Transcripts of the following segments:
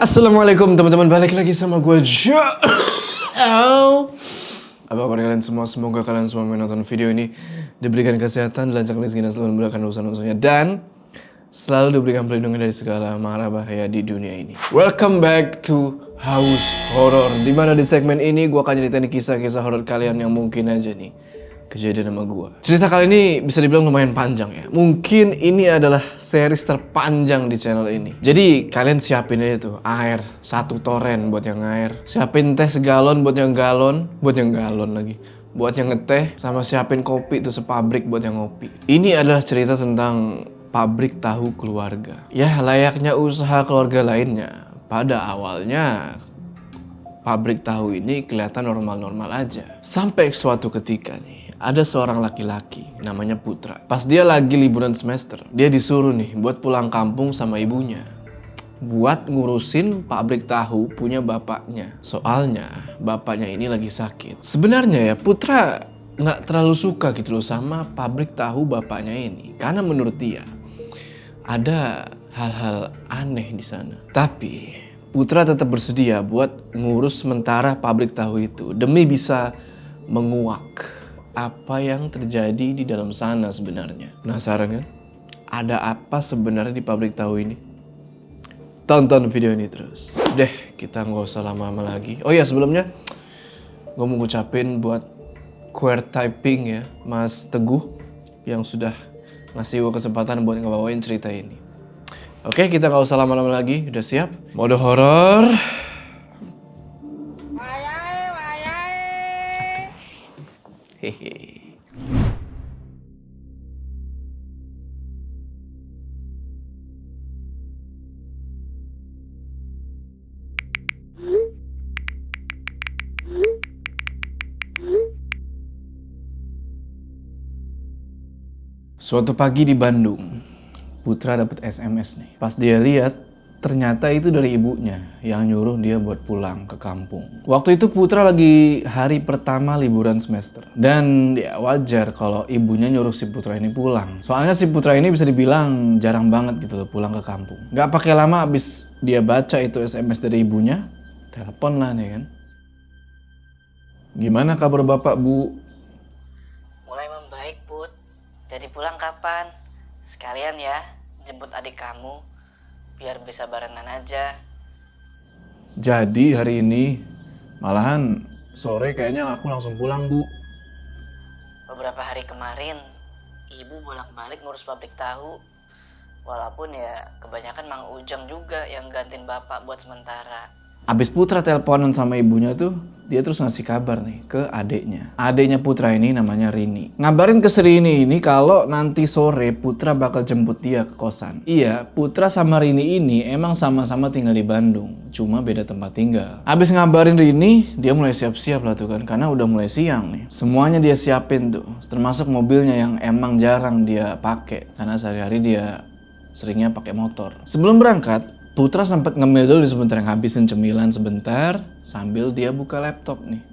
Assalamualaikum teman-teman, balik lagi sama gue Apa kabar kalian semua? Semoga kalian semua menonton video ini diberikan kesehatan, dilancarkan rezeki dan selalu memudahkan urusan-urusannya, dan selalu diberikan perlindungan dari segala mara bahaya di dunia ini. Welcome back to House Horror, dimana di segmen ini gue akan ceritain kisah-kisah horor kalian yang mungkin aja nih kejadian sama gue. Cerita kali ini bisa dibilang lumayan panjang ya. Mungkin ini adalah series terpanjang di channel ini. Jadi kalian siapin aja tuh air 1 toren buat yang air. Siapin teh segalon buat yang galon. Buat yang galon lagi. Buat yang ngeteh. Sama siapin kopi tuh sepabrik buat yang ngopi. Ini adalah cerita tentang pabrik tahu keluarga. Ya layaknya usaha keluarga lainnya. Pada awalnya pabrik tahu ini kelihatan normal-normal aja. Sampai suatu ketika nih, ada seorang laki-laki namanya Putra. Pas dia lagi liburan semester, dia disuruh nih buat pulang kampung sama ibunya. Buat ngurusin pabrik tahu punya bapaknya. Soalnya bapaknya ini lagi sakit. Sebenarnya ya Putra nggak terlalu suka gitu loh sama pabrik tahu bapaknya ini. Karena menurut dia ada hal-hal aneh di sana. Tapi Putra tetap bersedia buat ngurus sementara pabrik tahu itu demi bisa menguak apa yang terjadi di dalam sana sebenarnya. Penasaran kan? Ada apa sebenarnya di pabrik tahu ini? Tonton video ini terus. Deh, kita nggak usah lama-lama lagi. Oh ya, sebelumnya gue mau ngucapin buat queer typing ya, Mas Teguh yang sudah ngasih gue kesempatan buat ngebawain cerita ini. Oke, kita nggak usah lama-lama lagi. Udah siap? Mode horor. Hehe. Suatu pagi di Bandung, Putra dapat SMS nih. Pas dia lihat, ternyata itu dari ibunya yang nyuruh dia buat pulang ke kampung. Waktu itu Putra lagi hari pertama liburan semester. Dan ya wajar kalau ibunya nyuruh si Putra ini pulang. Soalnya si Putra ini bisa dibilang jarang banget gitu loh pulang ke kampung. Gak pakai lama abis dia baca itu SMS dari ibunya, telepon lah nih kan. Gimana kabar bapak, Bu? Mulai membaik, Put. Jadi pulang kapan? Sekalian ya, jemput adik kamu, biar bisa barengan aja. Jadi hari ini, malahan sore kayaknya aku langsung pulang, Bu. Beberapa hari kemarin, ibu bolak-balik ngurus pabrik tahu. Walaupun ya kebanyakan Mang Ujang juga yang gantiin bapak buat sementara. Abis Putra teleponan sama ibunya tuh, dia terus ngasih kabar nih ke adeknya. Adeknya Putra ini namanya Rini. Ngabarin ke Rini ini kalau nanti sore Putra bakal jemput dia ke kosan. Iya, Putra sama Rini ini emang sama-sama tinggal di Bandung, cuma beda tempat tinggal. Abis ngabarin Rini, dia mulai siap-siap lah tuh kan, karena udah mulai siang nih. Semuanya dia siapin tuh, termasuk mobilnya yang emang jarang dia pakai, karena sehari-hari dia seringnya pakai motor. Sebelum berangkat, Putra sempat ngemil dulu sebentar, ngabisin cemilan sebentar sambil dia buka laptop nih.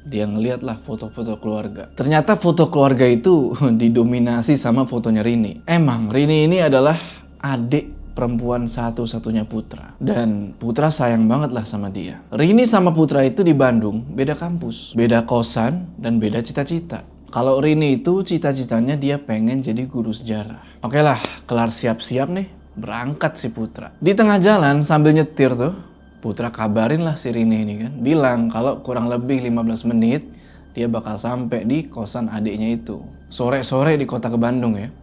Dia ngeliat lah foto-foto keluarga. Ternyata foto keluarga itu didominasi sama fotonya Rini. Emang Rini ini adalah adik perempuan satu-satunya Putra. Dan Putra sayang banget lah sama dia. Rini sama Putra itu di Bandung beda kampus, beda kosan, dan beda cita-cita. Kalau Rini itu cita-citanya dia pengen jadi guru sejarah. Oke lah, kelar siap-siap nih. Berangkat si Putra. Di tengah jalan sambil nyetir tuh, Putra kabarin lah si Rini ini kan. Bilang kalau kurang lebih 15 menit dia bakal sampai di kosan adiknya itu. Sore-sore di kota ke Bandung ya.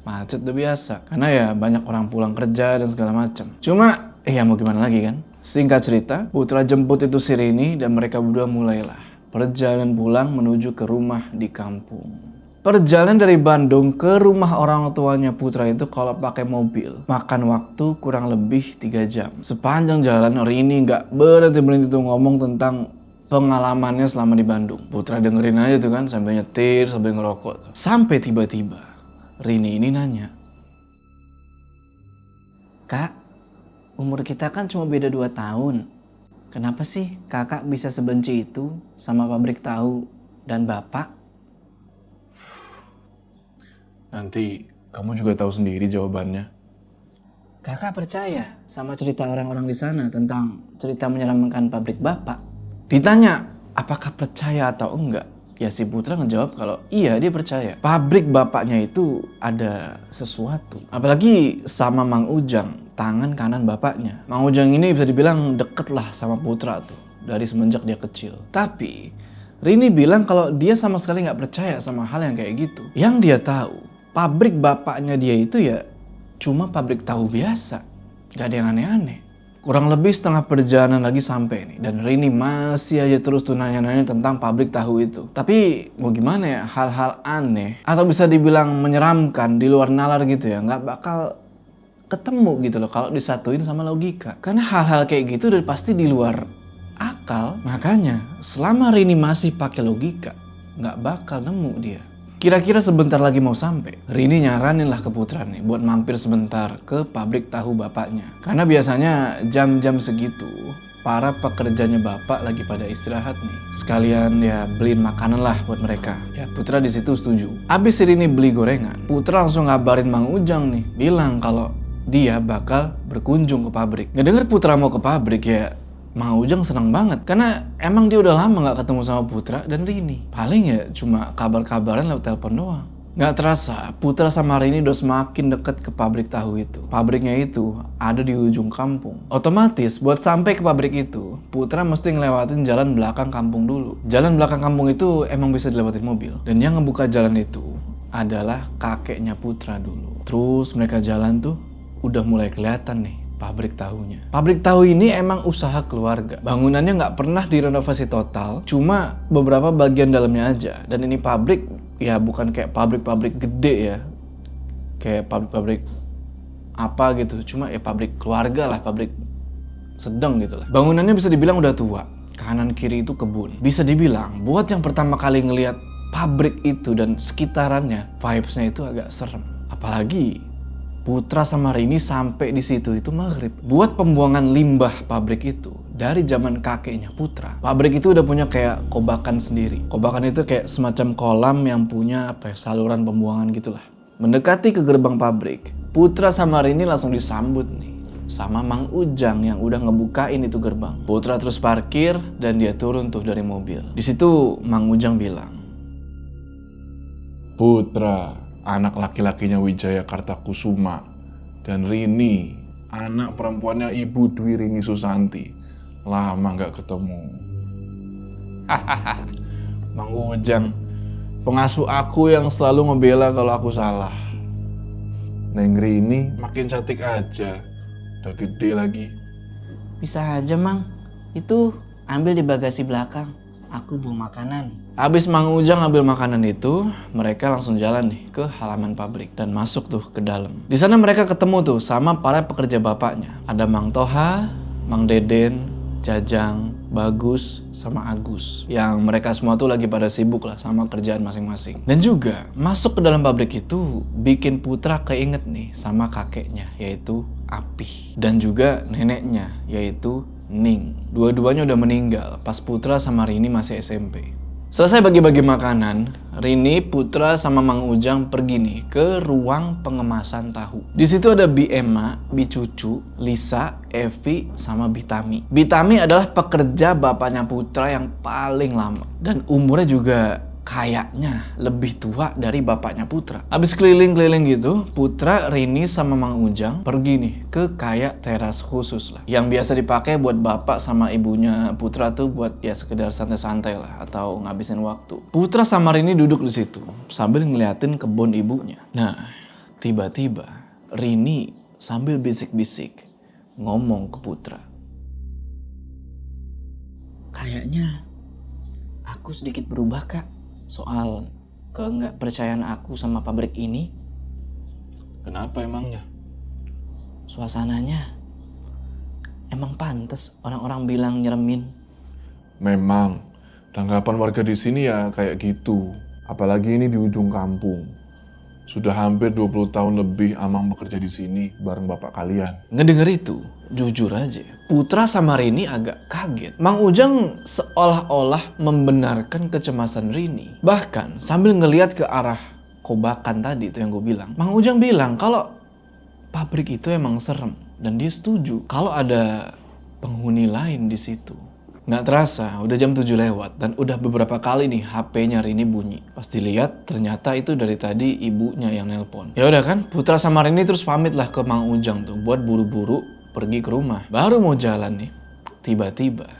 Macet udah biasa. Karena ya banyak orang pulang kerja dan segala macam. Cuma ya mau gimana lagi kan. Singkat cerita, Putra jemput itu si Rini dan mereka berdua mulailah perjalanan pulang menuju ke rumah di kampung. Perjalanan dari Bandung ke rumah orang tuanya Putra itu kalau pakai mobil makan waktu kurang lebih 3 jam. Sepanjang jalan Rini nggak berhenti tuh ngomong tentang pengalamannya selama di Bandung. Putra dengerin aja tuh kan sambil nyetir, sambil ngerokok. Sampai tiba-tiba Rini ini nanya, "Kak, umur kita kan cuma beda 2 tahun. Kenapa sih kakak bisa sebenci itu sama pabrik tahu dan bapak?" Nanti kamu juga tahu sendiri jawabannya. Kakak percaya sama cerita orang-orang di sana tentang cerita menyeramkan pabrik bapak? Ditanya apakah percaya atau enggak, ya si Putra ngejawab kalau iya dia percaya. Pabrik bapaknya itu ada sesuatu. Apalagi sama Mang Ujang, tangan kanan bapaknya. Mang Ujang ini bisa dibilang deket lah sama Putra tuh dari semenjak dia kecil. Tapi Rini bilang kalau dia sama sekali nggak percaya sama hal yang kayak gitu. Yang dia tahu, pabrik bapaknya dia itu ya cuma pabrik tahu biasa. Gak ada yang aneh-aneh. Kurang lebih setengah perjalanan lagi sampai nih. Dan Rini masih aja terus tuh nanya-nanya tentang pabrik tahu itu. Tapi mau gimana ya, hal-hal aneh atau bisa dibilang menyeramkan di luar nalar gitu ya, nggak bakal ketemu gitu loh kalau disatuin sama logika. Karena hal-hal kayak gitu udah pasti di luar akal. Makanya selama Rini masih pakai logika, nggak bakal nemu dia. Kira-kira sebentar lagi mau sampai, Rini nyaranin lah ke Putra nih buat mampir sebentar ke pabrik tahu bapaknya. Karena biasanya jam-jam segitu para pekerjanya bapak lagi pada istirahat nih. Sekalian ya beliin makanan lah buat mereka. Ya Putra di situ setuju. Abis Rini beli gorengan, Putra langsung ngabarin Mang Ujang nih, bilang kalau dia bakal berkunjung ke pabrik. Ngedenger Putra mau ke pabrik ya Mang Ujang senang banget karena emang dia udah lama gak ketemu sama Putra dan Rini. Paling ya cuma kabar-kabaran lewat telepon doang. Gak terasa Putra sama Rini udah semakin deket ke pabrik tahu itu. Pabriknya itu ada di ujung kampung. Otomatis buat sampai ke pabrik itu, Putra mesti ngelewatin jalan belakang kampung dulu. Jalan belakang kampung itu emang bisa dilewatin mobil. Dan yang ngebuka jalan itu adalah kakeknya Putra dulu. Terus mereka jalan tuh udah mulai kelihatan nih pabrik tahunya. Pabrik tahu ini emang usaha keluarga. Bangunannya nggak pernah direnovasi total, cuma beberapa bagian dalamnya aja. Dan ini pabrik ya bukan kayak pabrik-pabrik gede ya, kayak pabrik-pabrik apa gitu. Cuma ya pabrik keluarga lah, pabrik sedang gitu lah. Bangunannya bisa dibilang udah tua. Kanan kiri itu kebun. Bisa dibilang buat yang pertama kali ngelihat pabrik itu dan sekitarannya, vibes-nya itu agak serem. Apalagi Putra sama Rini sampai di situ itu maghrib. Buat pembuangan limbah pabrik itu dari zaman kakeknya Putra. Pabrik itu udah punya kayak kobakan sendiri. Kobakan itu kayak semacam kolam yang punya saluran pembuangan gitulah. Mendekati ke gerbang pabrik, Putra sama Rini langsung disambut nih sama Mang Ujang yang udah ngebukain itu gerbang. Putra terus parkir dan dia turun tuh dari mobil. Di situ Mang Ujang bilang, Putra, anak laki-lakinya Wijaya Kartakusuma, dan Rini, anak perempuannya Ibu Dwi Rini Susanti. Lama gak ketemu. Mang Ujang, pengasuh aku yang selalu ngebela kalau aku salah. Neng Rini makin cantik aja, udah gede lagi. Bisa aja, Mang. Itu ambil di bagasi belakang. Aku bawa makanan. Habis Mang Ujang ngambil makanan itu, mereka langsung jalan nih ke halaman pabrik dan masuk tuh ke dalam. Di sana mereka ketemu tuh sama para pekerja bapaknya. Ada Mang Toha, Mang Deden, Jajang, Bagus, sama Agus. Yang mereka semua tuh lagi pada sibuk lah sama kerjaan masing-masing. Dan juga masuk ke dalam pabrik itu bikin Putra keinget nih sama kakeknya, yaitu Apih. Dan juga neneknya, yaitu Ning. Dua-duanya udah meninggal pas Putra sama Rini masih SMP. Selesai bagi-bagi makanan, Rini, Putra, sama Mang Ujang pergi nih ke ruang pengemasan tahu. Di situ ada Bi Emma, Bi Cucu, Lisa, Evi, sama Bi Tami. Bi Tami adalah pekerja bapaknya Putra yang paling lama. Dan umurnya juga kayaknya lebih tua dari bapaknya Putra. Abis keliling-keliling gitu, Putra, Rini, sama Mang Ujang pergi nih ke kayak teras khusus lah. Yang biasa dipakai buat bapak sama ibunya Putra tuh buat ya sekedar santai-santai lah atau ngabisin waktu. Putra sama Rini duduk di situ sambil ngeliatin kebun ibunya. Nah, tiba-tiba Rini sambil bisik-bisik ngomong ke Putra. Kayaknya aku sedikit berubah, Kak. Soal nggak percayaan aku sama pabrik ini. Kenapa emangnya? Suasananya emang pantas orang-orang bilang nyeremin. Memang, tanggapan warga di sini ya kayak gitu. Apalagi ini di ujung kampung. Sudah hampir 20 tahun lebih Amang bekerja di sini bareng bapak kalian. Ngedenger itu, jujur aja, Putra sama Rini agak kaget. Mang Ujang seolah-olah membenarkan kecemasan Rini. Bahkan sambil ngeliat ke arah kobakan tadi itu yang gue bilang. Mang Ujang bilang kalau pabrik itu emang serem dan dia setuju kalau ada penghuni lain di situ. Nggak terasa, udah jam 7 lewat dan udah beberapa kali nih HP-nya Rini bunyi. Pas dilihat, ternyata itu dari tadi ibunya yang nelpon. Ya udah kan, Putra sama Rini terus pamit lah ke Mang Ujang tuh buat buru-buru pergi ke rumah. Baru mau jalan nih, tiba-tiba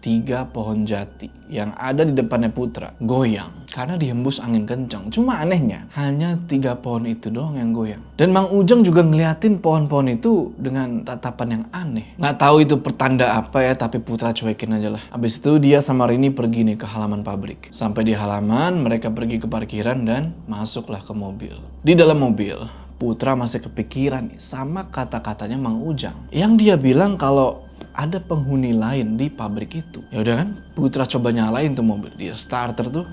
3 pohon jati yang ada di depannya Putra goyang karena dihembus angin kencang. Cuma anehnya, hanya 3 pohon itu doang yang goyang. Dan Mang Ujang juga ngeliatin pohon-pohon itu dengan tatapan yang aneh. Nggak tahu itu pertanda apa ya, tapi Putra cuekin aja lah. Habis itu dia sama Rini pergi nih ke halaman pabrik. Sampai di halaman, mereka pergi ke parkiran dan masuklah ke mobil. Di dalam mobil, Putra masih kepikiran nih sama kata-katanya Mang Ujang. Yang dia bilang kalau ada penghuni lain di pabrik itu. Ya udah kan, Putra coba nyalain tuh mobil. Dia starter tuh,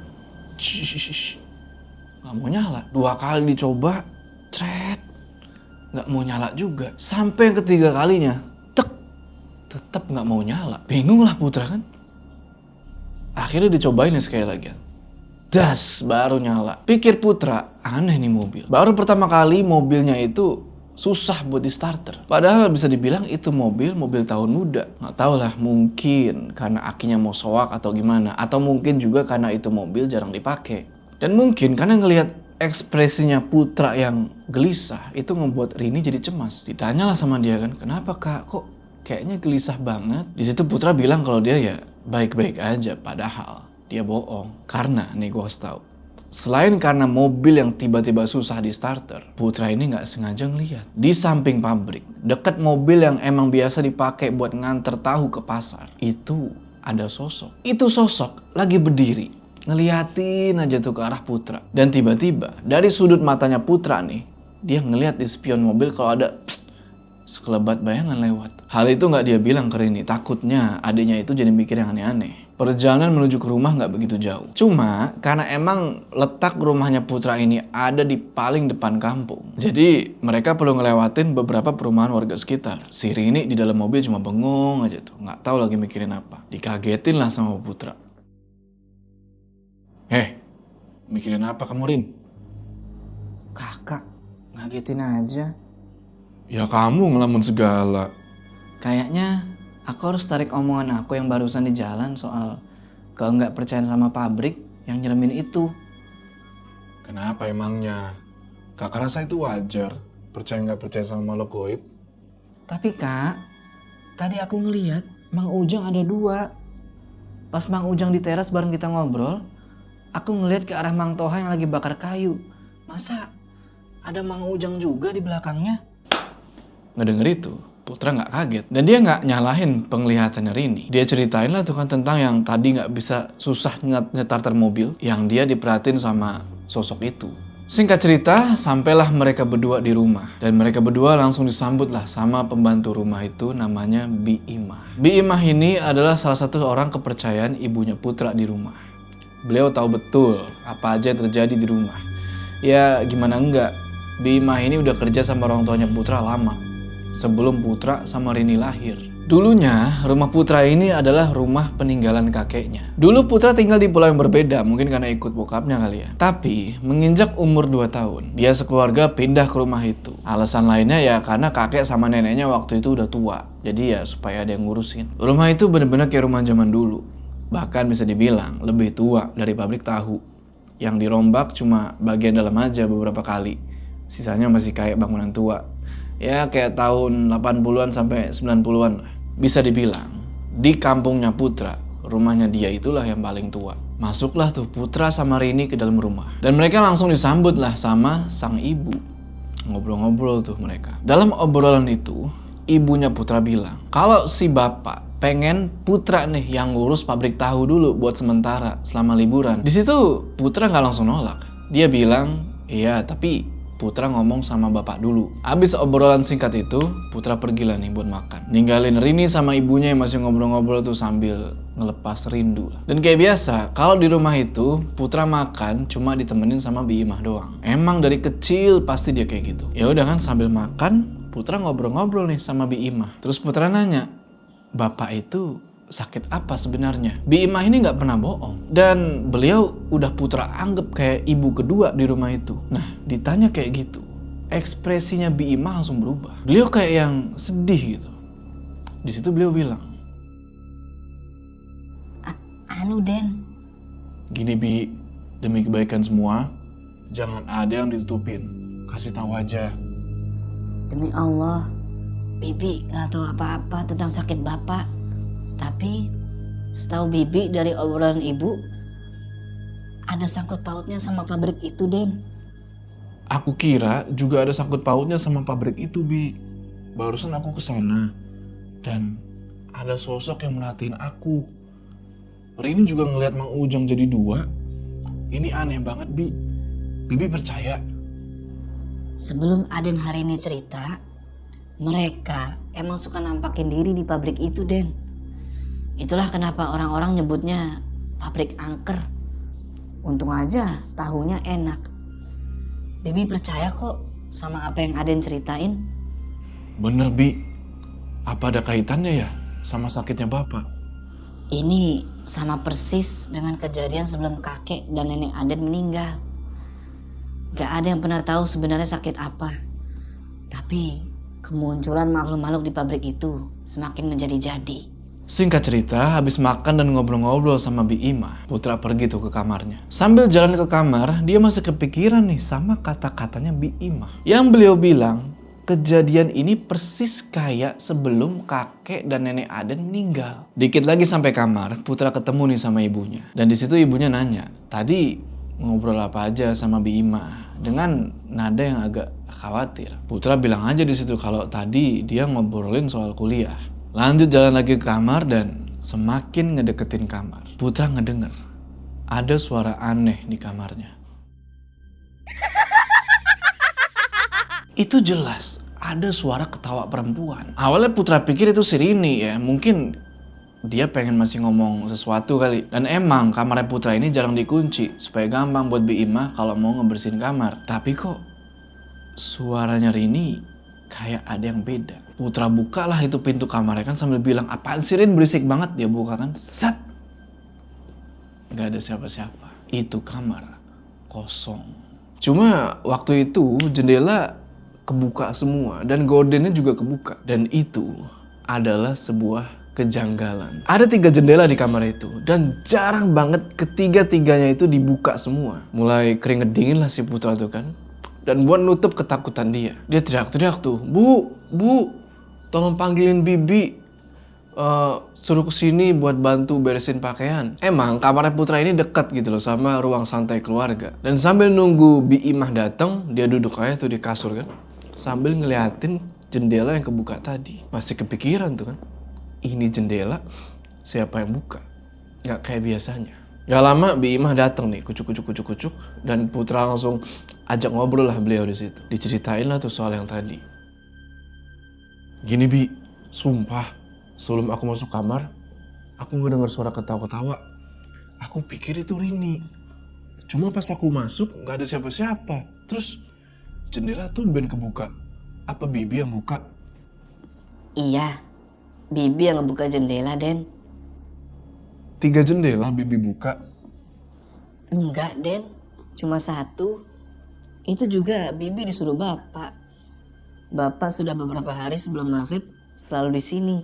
nggak mau nyala. 2 kali dicoba, nggak mau nyala juga. Sampai yang ketiga kalinya, tetap nggak mau nyala. Bingung lah Putra kan. Akhirnya dicobain sekali lagi. Das, baru nyala. Pikir Putra, aneh nih mobil. Baru pertama kali mobilnya itu susah buat di starter. Padahal bisa dibilang itu mobil tahun muda. Nggak tahu lah, mungkin karena akinya mau soak atau gimana. Atau mungkin juga karena itu mobil jarang dipakai. Dan mungkin karena ngelihat ekspresinya Putra yang gelisah, itu ngebuat Rini jadi cemas. Ditanyalah sama dia kan, kenapa kak? Kok kayaknya gelisah banget? Di situ Putra bilang kalau dia ya baik-baik aja. Padahal dia bohong. Karena nih gue harus tahu. Selain karena mobil yang tiba-tiba susah di starter, Putra ini nggak sengaja ngeliat. Di samping pabrik, dekat mobil yang emang biasa dipakai buat nganter tahu ke pasar, itu ada sosok. Itu sosok lagi berdiri, ngeliatin aja tuh ke arah Putra. Dan tiba-tiba, dari sudut matanya Putra nih, dia ngeliat di spion mobil kalau ada sekelebat bayangan lewat. Hal itu nggak dia bilang ke Rini, takutnya adiknya itu jadi mikir yang aneh-aneh. Perjalanan menuju ke rumah nggak begitu jauh. Cuma karena emang letak rumahnya Putra ini ada di paling depan kampung. Jadi mereka perlu ngelewatin beberapa perumahan warga sekitar. Si Rini di dalam mobil cuma bengong aja tuh. Nggak tahu lagi mikirin apa. Dikagetin lah sama Putra. Mikirin apa kamu Rin? Kakak, ngagetin aja. Ya kamu ngelamun segala. Kayaknya aku harus tarik omongan aku yang barusan di jalan soal nggak percaya sama pabrik yang nyeremin itu. Kenapa emangnya? Kakak rasa itu wajar. Percaya nggak percaya sama makhluk goib. Tapi kak, tadi aku ngeliat Mang Ujang ada 2. Pas Mang Ujang di teras bareng kita ngobrol, aku ngeliat ke arah Mang Toha yang lagi bakar kayu. Masa ada Mang Ujang juga di belakangnya? Ngedenger itu, Putra nggak kaget. Dan dia nggak nyalahin penglihatannya Rini. Dia ceritain lah tuh kan tentang yang tadi nggak bisa susah nyetarter mobil. Yang dia diperhatiin sama sosok itu. Singkat cerita, sampailah mereka berdua di rumah. Dan mereka berdua langsung disambut lah sama pembantu rumah itu namanya Bi Imah. Bi Imah ini adalah salah satu orang kepercayaan ibunya Putra di rumah. Beliau tahu betul apa aja yang terjadi di rumah. Ya gimana enggak, Bi Imah ini udah kerja sama orang tuanya Putra lama. Sebelum Putra sama Rini lahir. Dulunya, rumah Putra ini adalah rumah peninggalan kakeknya. Dulu Putra tinggal di pulau yang berbeda, mungkin karena ikut bokapnya kali ya. Tapi, menginjak umur 2 tahun, dia sekeluarga pindah ke rumah itu. Alasan lainnya ya karena kakek sama neneknya waktu itu udah tua. Jadi ya supaya ada yang ngurusin. Rumah itu bener-bener kayak rumah zaman dulu. Bahkan bisa dibilang lebih tua dari pabrik tahu. Yang dirombak cuma bagian dalam aja beberapa kali. Sisanya masih kayak bangunan tua. Ya kayak tahun 80-an sampai 90-an lah. Bisa dibilang, di kampungnya Putra, rumahnya dia itulah yang paling tua. Masuklah tuh Putra sama Rini ke dalam rumah. Dan mereka langsung disambut lah sama sang ibu. Ngobrol-ngobrol tuh mereka. Dalam obrolan itu, ibunya Putra bilang, kalau si bapak pengen Putra nih yang ngurus pabrik tahu dulu buat sementara selama liburan. Di situ Putra nggak langsung nolak. Dia bilang, iya tapi Putra ngomong sama bapak dulu. Abis obrolan singkat itu, Putra pergilah nih buat makan. Ninggalin Rini sama ibunya yang masih ngobrol-ngobrol tuh sambil ngelepas rindu. Dan kayak biasa, kalau di rumah itu, Putra makan cuma ditemenin sama Bi Imah doang. Emang dari kecil pasti dia kayak gitu. Ya udah kan sambil makan, Putra ngobrol-ngobrol nih sama Bi Imah. Terus Putra nanya, bapak itu sakit apa sebenarnya? Bi Imah ini nggak pernah bohong. Dan beliau udah Putra anggap kayak ibu kedua di rumah itu. Nah, ditanya kayak gitu, ekspresinya Bi Imah langsung berubah. Beliau kayak yang sedih gitu. Di situ beliau bilang, Anu Den, Gini Bi, demi kebaikan semua, jangan ada yang ditutupin. Kasih tahu aja. demi Allah, Bibi gak tahu apa-apa tentang sakit Bapak. Tapi setahu Bibi dari obrolan Ibu, ada sangkut pautnya sama pabrik itu Den. Aku kira juga ada sangkut pautnya sama pabrik itu, Bi. Barusan aku kesana dan ada sosok yang merhatiin aku. Rini juga ngeliat Mang Ujang jadi dua. Ini aneh banget, Bi. Bibi percaya. Sebelum Aden hari ini cerita, mereka emang suka nampakin diri di pabrik itu Den. Itulah kenapa orang-orang nyebutnya pabrik angker. Untung aja tahunya enak. Bibi percaya kok sama apa yang Aden ceritain. Bener, Bi. Apa ada kaitannya ya sama sakitnya Bapak? Ini sama persis dengan kejadian sebelum kakek dan nenek Aden meninggal. Gak ada yang pernah tahu sebenarnya sakit apa. Tapi kemunculan makhluk-makhluk di pabrik itu semakin menjadi-jadi. singkat cerita, habis makan dan ngobrol-ngobrol sama Bi Imah, Putra pergi tuh ke kamarnya. Sambil jalan ke kamar, dia masih kepikiran nih sama kata-katanya Bi Imah. Yang beliau bilang, kejadian ini persis kayak sebelum kakek dan nenek Aden meninggal. Dikit lagi sampai kamar, Putra ketemu nih sama ibunya. Dan di situ ibunya nanya, tadi ngobrol apa aja sama Bi Imah? Dengan nada yang agak khawatir. Putra bilang aja di situ kalau tadi dia ngobrolin soal kuliah. Lanjut jalan lagi ke kamar dan semakin ngedeketin kamar, Putra ngedenger ada suara aneh di kamarnya. Itu jelas ada suara ketawa perempuan. Awalnya Putra pikir itu si Rini ya, mungkin dia pengen masih ngomong sesuatu kali. Dan emang kamarnya Putra ini jarang dikunci supaya gampang buat Bi Imah kalau mau ngebersihin kamar. Tapi kok suaranya Rini kayak ada yang beda. Putra bukalah itu pintu kamarnya kan sambil bilang, apaan sih Rin, berisik banget. Dia buka kan, set. Gak ada siapa-siapa. Itu kamar kosong. Cuma waktu itu jendela kebuka semua dan gordennya juga kebuka. Dan itu adalah sebuah kejanggalan. Ada 3 jendela di kamar itu dan jarang banget ketiga-tiganya itu dibuka semua. Mulai keringet dingin lah si Putra tuh kan. Dan buat nutup ketakutan dia, dia teriak-teriak tuh, Bu, tolong panggilin Bibi, suruh kesini buat bantu beresin pakaian. Emang kamarnya Putra ini dekat gitu loh sama ruang santai keluarga. Dan sambil nunggu Bi Imah datang, dia duduk aja tuh di kasur kan, sambil ngeliatin jendela yang kebuka tadi. Masih kepikiran tuh kan, ini jendela siapa yang buka? Gak kayak biasanya. Gak lama Bi Imah datang nih, kucuk dan Putra langsung ajak ngobrol lah beliau di situ. Diceritain lah tuh soal yang tadi. Gini Bi, sumpah sebelum aku masuk kamar, aku ngedenger suara ketawa-ketawa. Aku pikir itu Rini. Cuma pas aku masuk gak ada siapa-siapa. Terus jendela tuh ben kebuka. Apa Bibi yang buka? Iya, Bibi yang ngebuka jendela Den. 3 jendela Bibi buka. Enggak Den, cuma 1. Itu juga Bibi disuruh Bapak. Bapak sudah beberapa hari sebelum maghrib selalu di sini.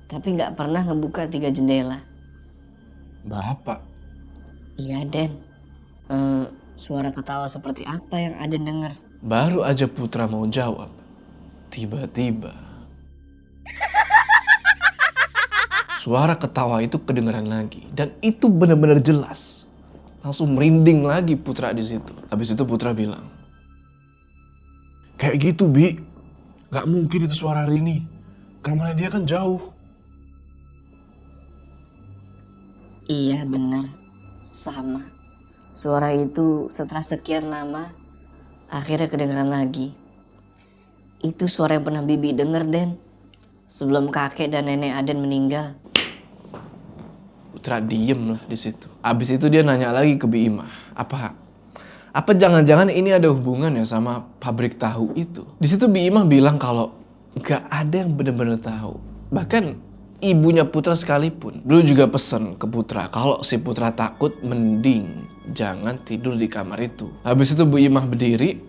Tapi nggak pernah ngebuka 3 jendela. Bapak? Iya Den. Suara ketawa seperti apa yang Aden dengar? Baru aja Putra mau jawab, tiba-tiba suara ketawa itu kedengeran lagi. Dan itu benar-benar jelas. Langsung merinding lagi Putra di situ. Habis itu Putra bilang, Kayak gitu Bi. Gak mungkin itu suara Rini. Kamarnya dia kan jauh. Iya benar, sama. Suara itu setelah sekian lama akhirnya kedengeran lagi. Itu suara yang pernah Bibi denger Den. Sebelum kakek dan nenek Aden meninggal. Putra diem lah di situ. Abis itu dia nanya lagi ke Bi Imah, apa jangan-jangan ini ada hubungannya sama pabrik tahu itu? Di situ Bi Imah bilang kalau nggak ada yang benar-benar tahu. Bahkan ibunya Putra sekalipun dulu juga pesen ke Putra kalau si Putra takut mending jangan tidur di kamar itu. Habis itu Bu Imah berdiri,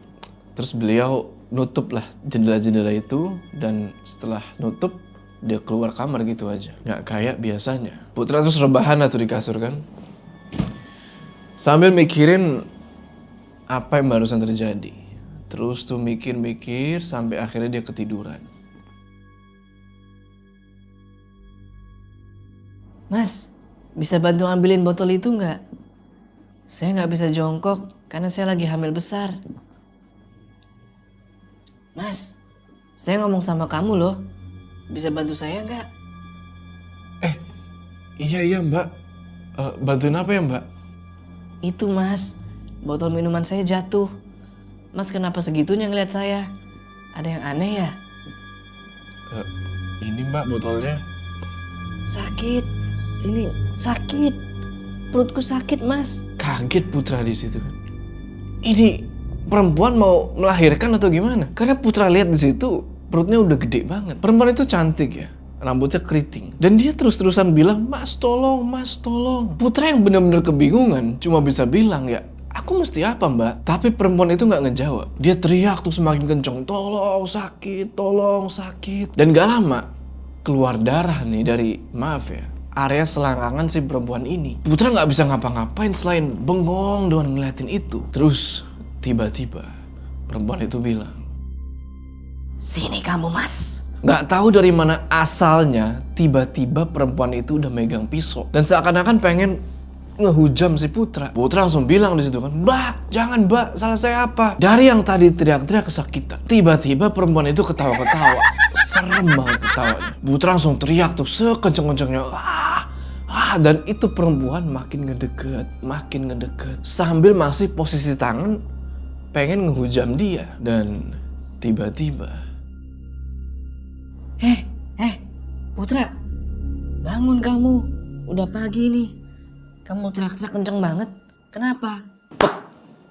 terus beliau nutup lah jendela-jendela itu, dan setelah nutup dia keluar kamar gitu aja. Nggak kayak biasanya. Putra terus rebahan tuh di kasur kan. Sambil mikirin apa yang barusan terjadi. Terus tuh mikir-mikir sampai akhirnya dia ketiduran. Mas, bisa bantu ambilin botol itu nggak? Saya nggak bisa jongkok karena saya lagi hamil besar. Mas, saya ngomong sama kamu loh. Bisa bantu saya nggak? Iya mbak. Bantuin apa ya mbak? Itu mas, botol minuman saya jatuh. Mas kenapa segitunya ngeliat saya? Ada yang aneh ya? Ini mbak botolnya. Sakit. Ini sakit. Perutku sakit mas. Kaget Putra di situ kan. Ini perempuan mau melahirkan atau gimana? Karena Putra lihat di situ perutnya udah gede banget. Perempuan itu cantik ya, rambutnya keriting. Dan dia terus-terusan bilang, mas tolong, mas tolong. Putra yang benar-benar kebingungan cuma bisa bilang ya, aku mesti apa mbak? Tapi perempuan itu nggak ngejawab. Dia teriak tuh semakin kenceng, tolong sakit, tolong sakit. Dan gak lama keluar darah nih dari, maaf ya, area selangkangan si perempuan ini. Putra nggak bisa ngapa-ngapain selain bengong doang ngeliatin itu. Terus tiba-tiba perempuan itu bilang, Sini kamu mas. nggak tahu dari mana asalnya tiba-tiba perempuan itu udah megang pisau dan seakan-akan pengen ngehujam si Putra. Putra langsung bilang di situ kan, mbak jangan mbak, salah saya apa? Dari yang tadi teriak-teriak kesakitan, tiba-tiba perempuan itu ketawa-ketawa. Serem banget ketawanya. Putra langsung teriak tuh sekenceng-kencengnya, dan itu perempuan makin ngedeket sambil masih posisi tangan pengen ngehujam dia. Dan tiba-tiba, Putra, bangun kamu. Udah pagi nih. Kamu teriak-teriak kenceng banget. Kenapa?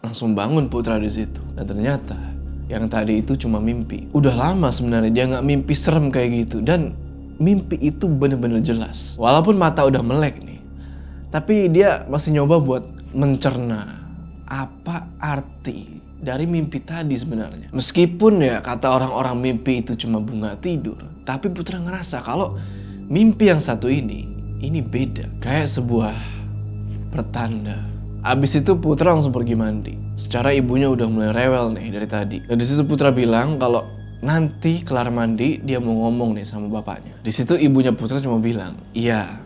langsung bangun Putra di situ. Dan ternyata yang tadi itu cuma mimpi. Udah lama sebenarnya dia nggak mimpi serem kayak gitu, dan mimpi itu bener-bener jelas. Walaupun mata udah melek nih, tapi dia masih nyoba buat mencerna apa arti dari mimpi tadi sebenarnya. Meskipun ya kata orang-orang mimpi itu cuma bunga tidur, tapi Putra ngerasa kalau mimpi yang satu ini beda. Kayak sebuah pertanda. Abis itu Putra langsung pergi mandi. Secara ibunya udah mulai rewel nih dari tadi. Dan di situ Putra bilang kalau nanti kelar mandi dia mau ngomong nih sama bapaknya. Di situ ibunya Putra cuma bilang, iya,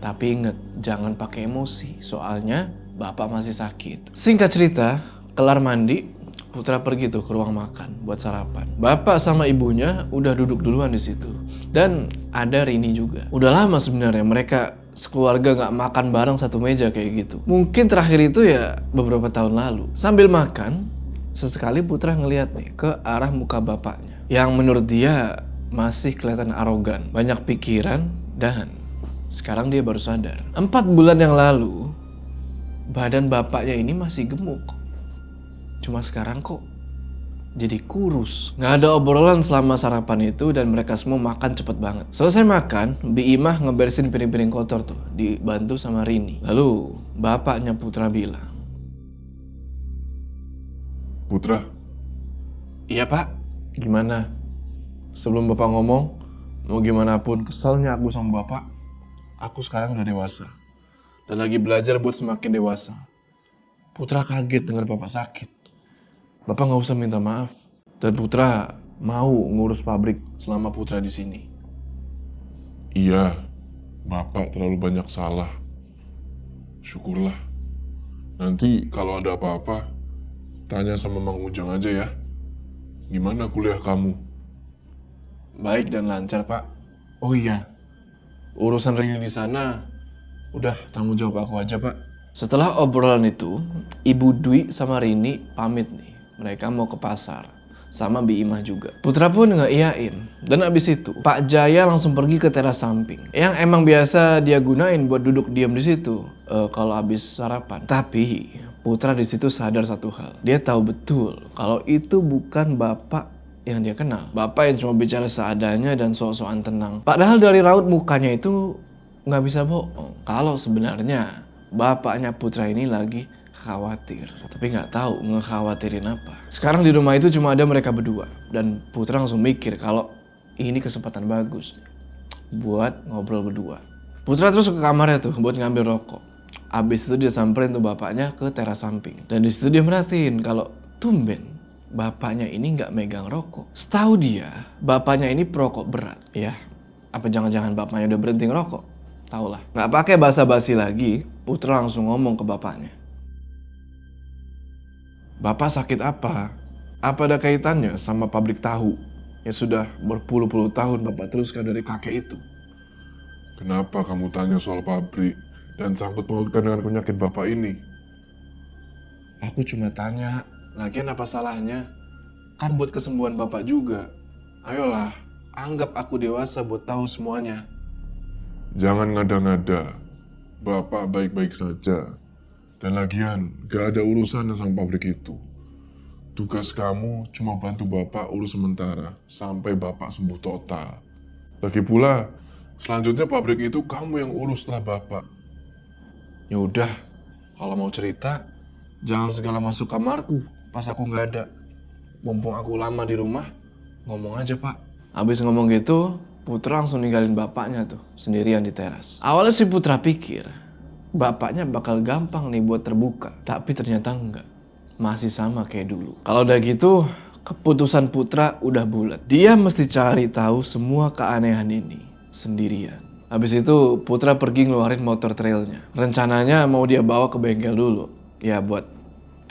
tapi inget jangan pakai emosi, soalnya bapak masih sakit. Singkat cerita, kelar mandi, Putra pergi tuh ke ruang makan buat sarapan. Bapak sama ibunya udah duduk duluan di situ, dan ada Rini juga. Udah lama sebenarnya mereka sekeluarga nggak makan bareng satu meja kayak gitu. Mungkin terakhir itu ya beberapa tahun lalu. Sambil makan, sesekali Putra ngeliat nih ke arah muka bapaknya, yang menurut dia masih kelihatan arogan, banyak pikiran, dan sekarang dia baru sadar. 4 bulan yang lalu, badan bapaknya ini masih gemuk. Cuma sekarang kok jadi kurus. Nggak ada obrolan selama sarapan itu, dan mereka semua makan cepet banget. Selesai makan, Bi Imah ngebersihin piring-piring kotor tuh, dibantu sama Rini. Lalu bapaknya Putra bilang, Putra, iya pak, gimana? Sebelum bapak ngomong, mau gimana pun keselnya aku sama bapak, aku sekarang udah dewasa. Dan lagi belajar buat semakin dewasa. Putra kaget dengar bapak sakit. Bapak nggak usah minta maaf. Dan Putra mau ngurus pabrik selama Putra di sini. iya, Bapak terlalu banyak salah. Syukurlah. Nanti kalau ada apa-apa, tanya sama Mang Ujang aja ya. Gimana kuliah kamu? Baik dan lancar pak. Oh iya, urusan Rini di sana udah tanggung jawab aku aja pak. Setelah obrolan itu, Ibu Dwi sama Rini pamit nih. Mereka mau ke pasar, sama Bi Imah juga. Putra pun ngeiyain. Dan abis itu, Pak Jaya langsung pergi ke teras samping, yang emang biasa dia gunain buat duduk diam di situ kalau abis sarapan. Tapi Putra di situ sadar satu hal. Dia tahu betul kalau itu bukan bapak yang dia kenal. Bapak yang cuma bicara seadanya dan sok-sokan tenang. Padahal dari raut mukanya itu nggak bisa bohong kalau sebenarnya bapaknya Putra ini lagi khawatir. Tapi nggak tahu ngekhawatirin apa. Sekarang di rumah itu cuma ada mereka berdua. Dan Putra langsung mikir kalau ini kesempatan bagus nih, buat ngobrol berdua. Putra terus ke kamarnya tuh buat ngambil rokok. Abis itu dia samperin tuh bapaknya ke teras samping. Dan di situ dia merhatiin kalau tumben bapaknya ini nggak megang rokok. Setahu dia, bapaknya ini perokok berat. Ya, apa jangan-jangan bapaknya udah berhenti ngerokok? Tahu lah. Nggak pakai basa-basi lagi, Putra langsung ngomong ke bapaknya. Bapak sakit apa? Apa ada kaitannya sama pabrik tahu yang sudah berpuluh-puluh tahun Bapak teruskan dari kakek itu? Kenapa kamu tanya soal pabrik dan sangkut pautkan dengan penyakit Bapak ini? Aku cuma tanya, lagian apa salahnya? Kan buat kesembuhan Bapak juga. Ayolah, anggap aku dewasa buat tahu semuanya. Jangan ngada-ngada. Bapak baik-baik saja. Dan lagian, gak ada urusannya sama pabrik itu. Tugas kamu cuma bantu Bapak urus sementara sampai Bapak sembuh total. Lagi pula, selanjutnya pabrik itu kamu yang urus setelah Bapak. Ya udah, kalau mau cerita, jangan segala masuk kamarku pas aku nggak ada. Mumpung aku lama di rumah, ngomong aja Pak. Habis ngomong gitu, Putra langsung ninggalin bapaknya tuh sendirian di teras. Awalnya si Putra pikir bapaknya bakal gampang nih buat terbuka, tapi ternyata enggak. Masih sama kayak dulu. Kalau udah gitu, keputusan Putra udah bulat. Dia mesti cari tahu semua keanehan ini sendirian. Habis itu Putra pergi ngeluarin motor trailnya. Rencananya mau dia bawa ke bengkel dulu. Ya buat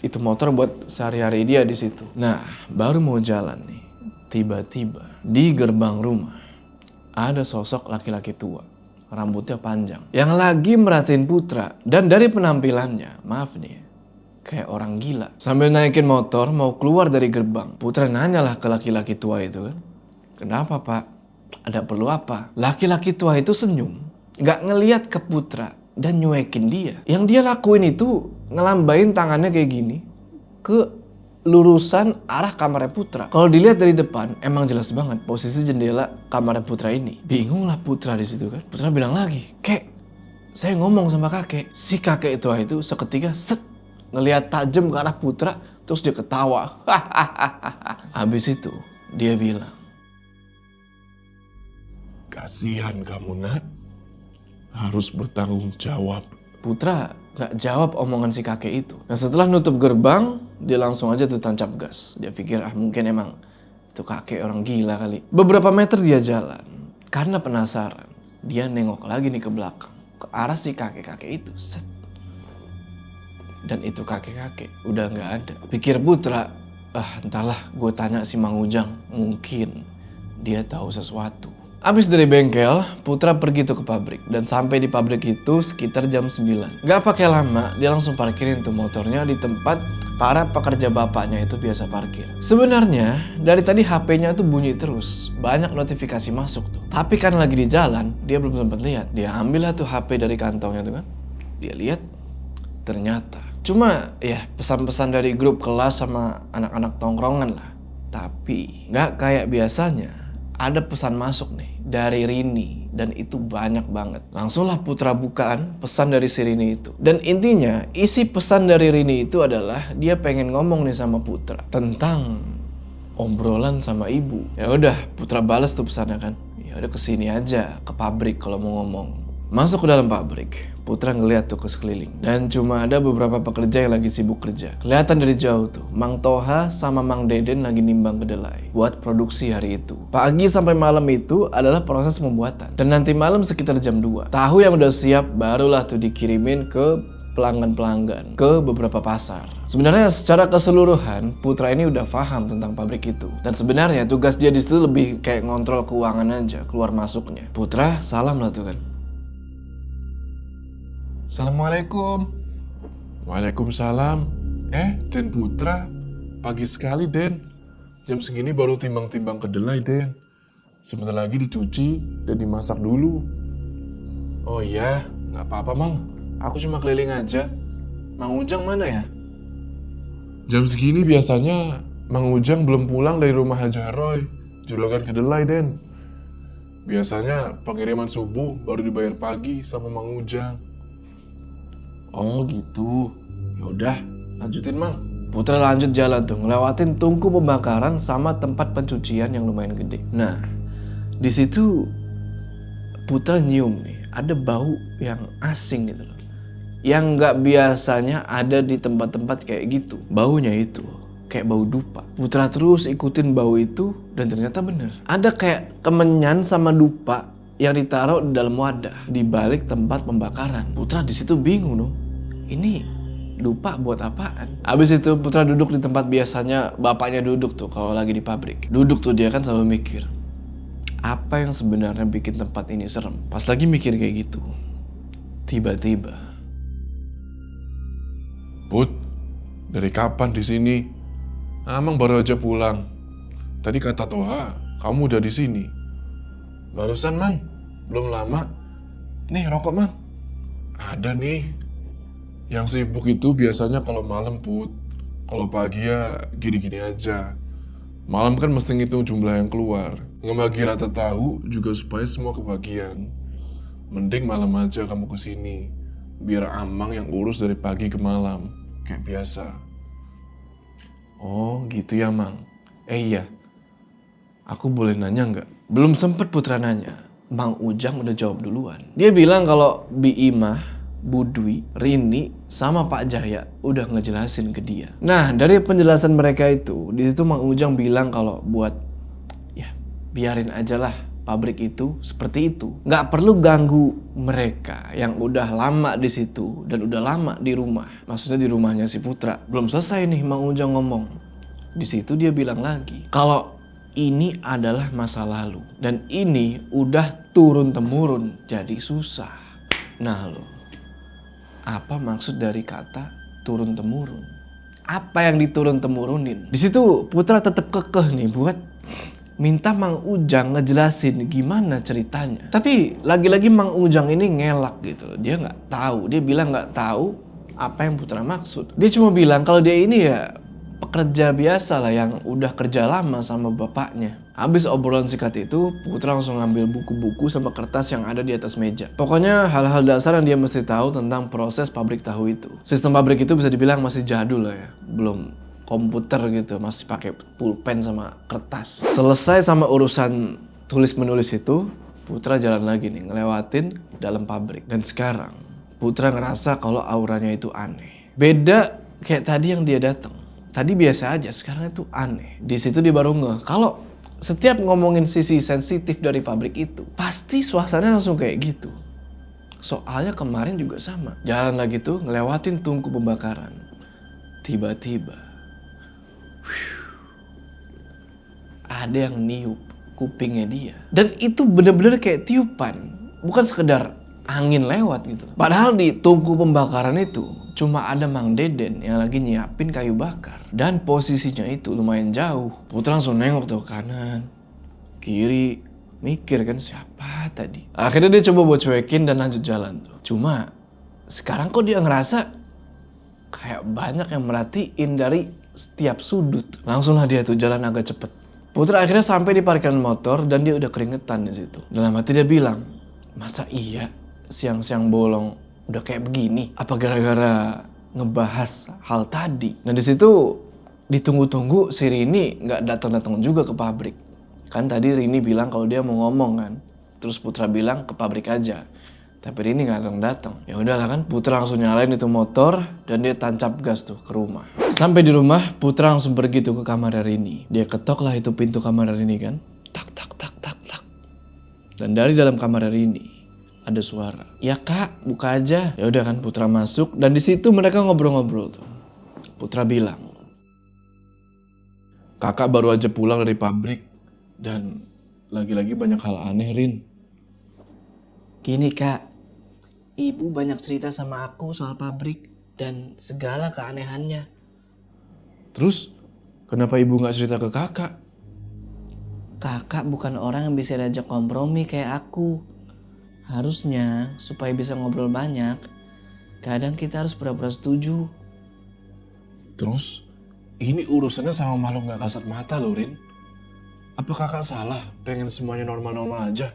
itu motor buat sehari-hari dia di situ. Nah, baru mau jalan nih. Tiba-tiba di gerbang rumah ada sosok laki-laki tua. Rambutnya panjang. Yang lagi merhatiin Putra. Dan dari penampilannya, maaf nih, kayak orang gila. Sambil naikin motor mau keluar dari gerbang. Putra nanyalah ke laki-laki tua itu kan. Kenapa Pak? Ada perlu apa? Laki-laki tua itu senyum. Gak ngeliat ke Putra dan nyuekin dia. Yang dia lakuin itu ngelambain tangannya kayak gini ke lurusan arah kamarnya Putra. Kalau dilihat dari depan, emang jelas banget posisi jendela kamarnya Putra ini. Bingung lah Putra di situ kan. Putra bilang lagi, "Kek, saya ngomong sama kakek." Si kakek itu seketika set ngelihat tajam ke arah Putra, terus dia ketawa. Habis itu dia bilang, Kasihan kamu, Nak. Harus bertanggung jawab. Putra gak jawab omongan si kakek itu. Nah setelah nutup gerbang, dia langsung aja tuh tancap gas. Dia pikir mungkin emang itu kakek orang gila kali. Beberapa meter dia jalan. Karena penasaran, dia nengok lagi nih ke belakang. Ke arah si kakek-kakek itu. Set. Dan itu kakek-kakek udah gak ada. Pikir Putra, entahlah gue tanya si Mang Ujang. Mungkin dia tahu sesuatu. Abis dari bengkel, Putra pergi tuh ke pabrik. Dan sampai di pabrik itu sekitar jam 9. Gak pakai lama, dia langsung parkirin tuh motornya di tempat para pekerja bapaknya itu biasa parkir. Sebenarnya, dari tadi HP-nya tuh bunyi terus. Banyak notifikasi masuk tuh. Tapi kan lagi di jalan, dia belum sempat lihat. Dia ambil lah tuh HP dari kantongnya tuh kan. Dia lihat, ternyata. Cuma ya pesan-pesan dari grup kelas sama anak-anak tongkrongan lah. Tapi gak kayak biasanya. Ada pesan masuk nih dari Rini dan itu banyak banget. Langsunglah Putra bukaan pesan dari si Rini itu. Dan intinya isi pesan dari Rini itu adalah dia pengen ngomong nih sama Putra tentang obrolan sama ibu. Ya udah Putra balas tuh pesannya kan. Ya udah kesini aja ke pabrik kalau mau ngomong. Masuk ke dalam pabrik. Putra ngeliat tuh ke sekeliling. Dan cuma ada beberapa pekerja yang lagi sibuk kerja. Kelihatan dari jauh tuh, Mang Toha sama Mang Deden lagi nimbang kedelai buat produksi hari itu. Pagi sampai malam itu adalah proses pembuatan. Dan nanti malam sekitar jam 2. Tahu yang udah siap barulah tuh dikirimin ke pelanggan-pelanggan, ke beberapa pasar. Sebenarnya secara keseluruhan, Putra ini udah paham tentang pabrik itu. Dan sebenarnya tugas dia di situ lebih kayak ngontrol keuangan aja, keluar masuknya. Putra salam lah tuh kan. Assalamualaikum. Waalaikumsalam. Den Putra. Pagi sekali, Den. Jam segini baru timbang-timbang kedelai, Den. Sebentar lagi dicuci dan dimasak dulu. Oh iya, nggak apa-apa Mang. Aku cuma keliling aja. Mang Ujang mana ya? Jam segini biasanya Mang Ujang belum pulang dari rumah Haja Roy. Juragan kedelai, Den. Biasanya pengiriman subuh baru dibayar pagi sama Mang Ujang. Oh gitu. Ya udah, lanjutin Mang. Putra lanjut jalan tuh, ngelewatin tungku pembakaran sama tempat pencucian yang lumayan gede. Nah, di situ Putra nyium nih, ada bau yang asing gitu loh. Yang nggak biasanya ada di tempat-tempat kayak gitu. Baunya itu kayak bau dupa. Putra terus ikutin bau itu dan ternyata bener. Ada kayak kemenyan sama dupa yang ditaruh di dalam wadah di balik tempat pembakaran. Putra di situ bingung dong. Ini dupa buat apaan? Abis itu Putra duduk di tempat biasanya bapaknya duduk tuh kalau lagi di pabrik. Duduk tuh dia kan selalu mikir, apa yang sebenarnya bikin tempat ini serem? Pas lagi mikir kayak gitu, tiba-tiba, Put, dari kapan di sini? Amang baru aja pulang. Tadi kata Toha, kamu udah di sini. Barusan Mang, belum lama. Nih rokok Mang. Ada nih. Yang sibuk itu biasanya kalau malam Put. Kalau pagi ya gini-gini aja. Malam kan mesti ngitung jumlah yang keluar. Ngebagi rata tahu juga supaya semua kebagian. Mending malam aja kamu kesini. Biar Amang yang urus dari pagi ke malam. Kayak biasa. oh gitu ya Mang. Iya, aku boleh nanya nggak? Belum sempet Putra nanya, Mang Ujang udah jawab duluan. Dia bilang kalau Bi Imah, Bu Dwi, Rini, sama Pak Jaya udah ngejelasin ke dia. Nah, dari penjelasan mereka itu, di situ Mang Ujang bilang kalau buat ya biarin aja lah pabrik itu seperti itu. Nggak perlu ganggu mereka yang udah lama di situ dan udah lama di rumah. Maksudnya di rumahnya si Putra. Belum selesai nih Mang Ujang ngomong. Di situ dia bilang lagi kalau ini adalah masa lalu dan ini udah turun-temurun jadi susah. Nah lo, apa maksud dari kata turun-temurun? Apa yang diturun-temurunin? Di situ Putra tetap kekeh nih buat minta Mang Ujang ngejelasin gimana ceritanya. Tapi lagi-lagi Mang Ujang ini ngelak gitu. Dia nggak tahu. Dia bilang nggak tahu apa yang Putra maksud. Dia cuma bilang kalau dia ini ya pekerja biasa lah yang udah kerja lama sama bapaknya. Habis obrolan singkat itu, Putra langsung ngambil buku-buku sama kertas yang ada di atas meja. Pokoknya hal-hal dasar yang dia mesti tahu tentang proses pabrik tahu itu. Sistem pabrik itu bisa dibilang masih jadul lah ya. Belum komputer gitu, masih pakai pulpen sama kertas. Selesai sama urusan tulis-menulis itu, Putra jalan lagi nih, ngelewatin dalam pabrik. Dan sekarang, Putra ngerasa kalau auranya itu aneh. Beda kayak tadi yang dia datang. Tadi biasa aja, sekarang itu aneh. Di situ dia baru ngeh kalau setiap ngomongin sisi sensitif dari pabrik itu, pasti suasananya langsung kayak gitu. Soalnya kemarin juga sama. Jalan lagi tuh ngelewatin tungku pembakaran. Tiba-tiba, ada yang niup kupingnya dia. Dan itu bener-bener kayak tiupan. Bukan sekedar angin lewat gitu. Padahal di tungku pembakaran itu cuma ada Mang Deden yang lagi nyiapin kayu bakar. Dan posisinya itu lumayan jauh. Putra langsung nengok tuh kanan, kiri, mikir kan siapa tadi. Akhirnya dia coba buat cuekin dan lanjut jalan tuh. Cuma sekarang kok dia ngerasa kayak banyak yang merhatiin dari setiap sudut. Langsung lah dia tuh jalan agak cepet. Putra akhirnya sampai di parkiran motor dan dia udah keringetan di situ. Dalam hati dia bilang, masa iya siang-siang bolong udah kayak begini? Apa gara-gara ngebahas hal tadi? Nah di situ ditunggu-tunggu si Rini nggak datang-datang juga ke pabrik. Kan tadi Rini bilang kalau dia mau ngomong kan. Terus Putra bilang ke pabrik aja. Tapi Rini nggak datang-datang. Ya udahlah kan, Putra langsung nyalain itu motor dan dia tancap gas tuh ke rumah. Sampai di rumah, Putra langsung pergi tuh ke kamar Rini. Dia ketok lah itu pintu kamar Rini kan. Tak tak tak tak tak. Dan dari dalam kamar Rini ada suara. Ya kak, buka aja. Ya udah kan, Putra masuk dan di situ mereka ngobrol-ngobrol tuh. Putra bilang, kakak baru aja pulang dari pabrik dan lagi-lagi banyak hal aneh Rin. Gini kak, ibu banyak cerita sama aku soal pabrik dan segala keanehannya. Terus kenapa ibu nggak cerita ke kakak? Kakak bukan orang yang bisa diajak kompromi kayak aku. Harusnya supaya bisa ngobrol banyak, kadang kita harus pura-pura setuju. Terus ini urusannya sama makhluk nggak kasat mata loh Rin. Apa kakak salah pengen semuanya normal-normal aja?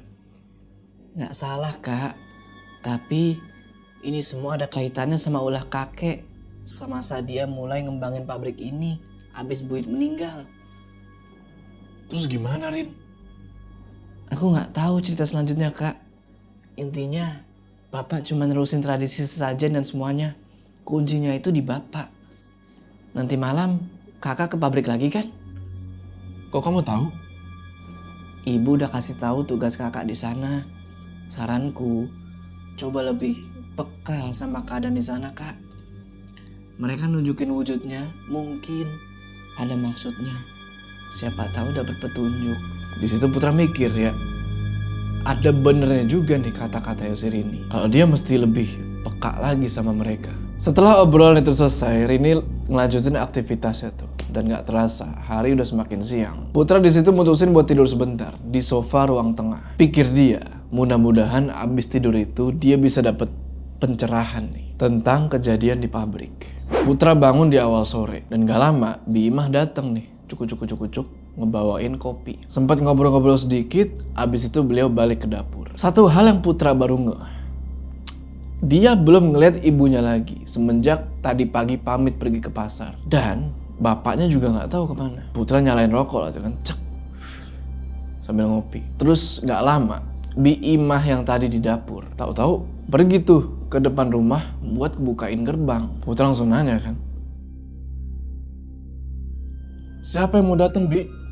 Nggak salah kak, tapi ini semua ada kaitannya sama ulah kakek. semasa dia mulai ngembangin pabrik ini abis Buit meninggal. Terus gimana, Rin? Aku nggak tahu cerita selanjutnya, Kak. Intinya Bapak cuma nerusin tradisi sesajen dan semuanya. Kuncinya itu di Bapak. Nanti malam Kakak ke pabrik lagi kan? Kok kamu tahu? Ibu udah kasih tahu tugas Kakak di sana. Saranku, coba lebih peka sama keadaan di sana, Kak. Mereka nunjukin wujudnya, mungkin ada maksudnya. Siapa tahu dapat petunjuk. Di situ Putra mikir ya, ada benernya juga nih kata-kata Yosir ini. Kalau dia mesti lebih peka lagi sama mereka. Setelah obrolan itu selesai, Rini ngelanjutin aktivitasnya tuh. Dan gak terasa, hari udah semakin siang. Putra di situ mutusin buat tidur sebentar di sofa ruang tengah. Pikir dia, mudah-mudahan abis tidur itu dia bisa dapet pencerahan nih tentang kejadian di pabrik. Putra bangun di awal sore dan gak lama Bimah datang nih, cuk ngebawain kopi. Sempat ngobrol-ngobrol sedikit, abis itu beliau balik ke dapur. Satu hal yang Putra baru ngeh, dia belum ngeliat ibunya lagi semenjak tadi pagi pamit pergi ke pasar. Dan bapaknya juga nggak tahu kemana. Putra nyalain rokok lah kan, cek sambil ngopi. Terus nggak lama, Bi Imah yang tadi di dapur tahu-tahu pergi tuh ke depan rumah buat bukain gerbang. Putra langsung nanya kan, siapa yang mau datang, Bi?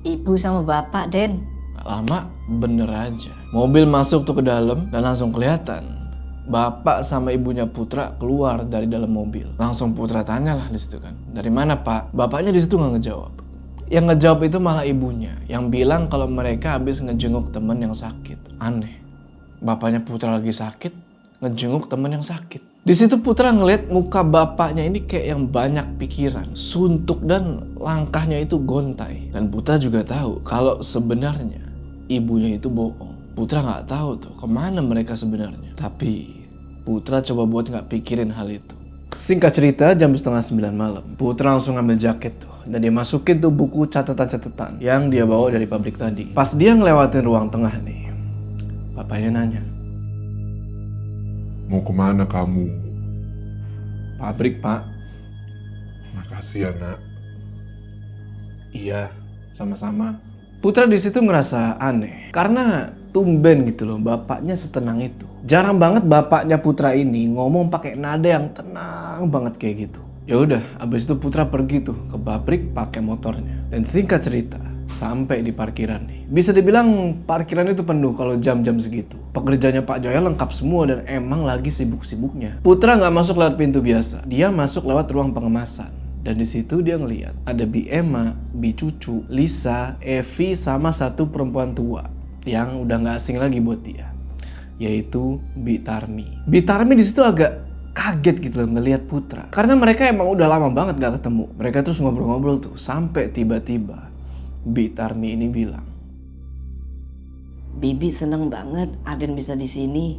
Ibu sama bapak, Den. Gak lama, bener aja. Mobil masuk tuh ke dalam dan langsung kelihatan bapak sama ibunya Putra keluar dari dalam mobil. Langsung Putra tanya lah di situ kan, dari mana Pak? Bapaknya di situ nggak ngejawab. Yang ngejawab itu malah ibunya, yang bilang kalau mereka habis ngejenguk temen yang sakit. Aneh, bapaknya Putra lagi sakit, ngejenguk temen yang sakit. Di situ Putra ngeliat muka bapaknya ini kayak yang banyak pikiran, suntuk dan langkahnya itu gontai. Dan Putra juga tahu kalau sebenarnya ibunya itu bohong. Putra nggak tahu tuh kemana mereka sebenarnya. Tapi Putra coba buat nggak pikirin hal itu. Singkat cerita, jam 8:30 malam, Putra langsung ngambil jaket tuh dan dia masukin tuh buku catatan-catatan yang dia bawa dari pabrik tadi. Pas dia ngelewatin ruang tengah nih, bapaknya nanya, Mau kemana kamu? pabrik Pak. Makasih ya nak. Iya, sama-sama. Putra di situ ngerasa aneh karena tumben gitu loh bapaknya setenang itu. Jarang banget bapaknya Putra ini ngomong pakai nada yang tenang banget kayak gitu. Ya udah, abis itu Putra pergi tuh ke pabrik pakai motornya. Dan singkat cerita, sampai di parkiran nih. Bisa dibilang parkiran itu penuh kalau jam-jam segitu. Pekerjanya Pak Joya lengkap semua dan emang lagi sibuk-sibuknya. Putra nggak masuk lewat pintu biasa, dia masuk lewat ruang pengemasan. Dan di situ dia ngeliat ada Bi Emma, Bi Cucu, Lisa, Evi sama satu perempuan tua yang udah nggak asing lagi buat dia, yaitu Bi Tarmi. Bi Tarmi di situ agak kaget gitu loh ngelihat Putra karena mereka emang udah lama banget gak ketemu. Mereka terus ngobrol-ngobrol tuh sampai tiba-tiba Bi Tarmi ini bilang, Bibi seneng banget Aden bisa di sini.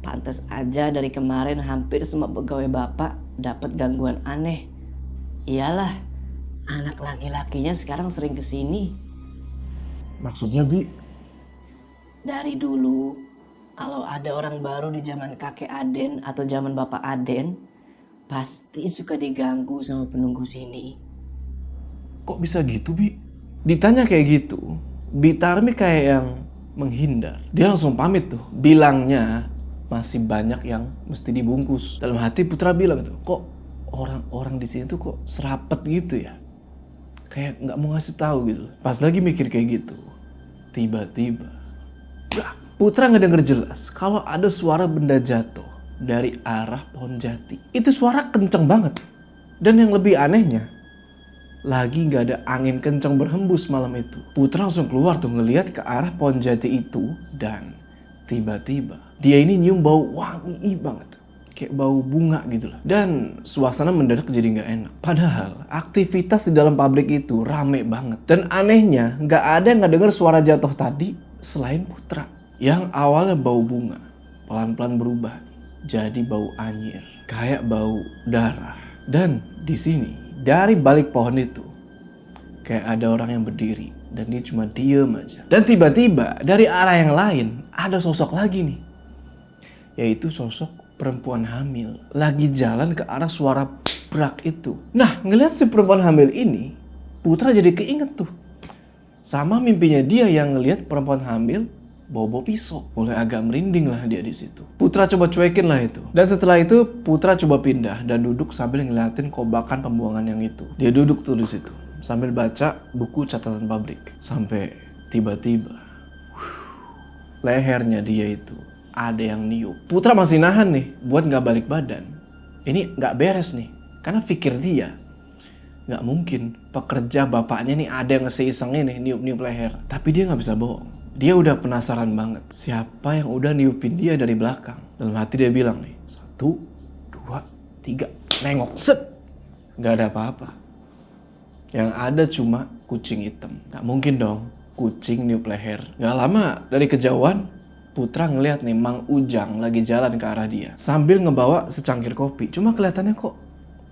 Pantas aja dari kemarin hampir semua pegawai bapak dapat gangguan aneh. Iyalah, anak laki-lakinya sekarang sering kesini. maksudnya Bi? Dari dulu, kalau ada orang baru di zaman kakek Aden atau zaman bapak Aden, pasti suka diganggu sama penunggu sini. Kok bisa gitu Bi? Ditanya kayak gitu, Bi Tarmi kayak yang menghindar. Dia langsung pamit tuh, bilangnya masih banyak yang mesti dibungkus. Dalam hati Putra bilang tuh, kok orang-orang di sini tuh kok serapet gitu ya? Kayak nggak mau ngasih tahu gitu. Pas lagi mikir kayak gitu, tiba-tiba Putra ngedenger jelas kalau ada suara benda jatuh dari arah pohon jati. Itu suara kenceng banget. Dan yang lebih anehnya, lagi nggak ada angin kenceng berhembus malam itu. Putra langsung keluar tuh ngeliat ke arah pohon jati itu dan tiba-tiba dia ini nyium bau wangi banget. Kayak bau bunga gitu lah. Dan suasana mendadak jadi nggak enak. Padahal aktivitas di dalam pabrik itu rame banget. Dan anehnya nggak ada yang ngedenger suara jatuh tadi selain Putra. Yang awalnya bau bunga, pelan-pelan berubah jadi bau anyir, kayak bau darah. Dan di sini, dari balik pohon itu, kayak ada orang yang berdiri dan dia cuma diem aja. Dan tiba-tiba dari arah yang lain ada sosok lagi nih, yaitu sosok perempuan hamil lagi jalan ke arah suara brak itu. Nah, ngelihat si perempuan hamil ini, Putra jadi keinget tuh sama mimpinya dia yang ngelihat perempuan hamil bawa pisau. Mulai agak merinding lah dia di situ. Putra coba cuekin lah itu. Dan setelah itu Putra coba pindah dan duduk sambil ngeliatin kobakan pembuangan yang itu. Dia duduk tuh di situ sambil baca buku catatan pabrik. Sampai tiba-tiba lehernya dia itu ada yang niup. Putra masih nahan nih buat nggak balik badan. Ini nggak beres nih, karena pikir dia nggak mungkin pekerja bapaknya nih ada yang nge-isengin nih niup-niup leher. Tapi dia nggak bisa bohong. Dia udah penasaran banget siapa yang udah niupin dia dari belakang. Dalam hati dia bilang nih, 1, 2, 3, nengok, set, nggak ada apa-apa. Yang ada cuma kucing hitam. Nggak mungkin dong kucing niup leher. Gak lama dari kejauhan, Putra ngeliat nih Mang Ujang lagi jalan ke arah dia sambil ngebawa secangkir kopi. Cuma kelihatannya kok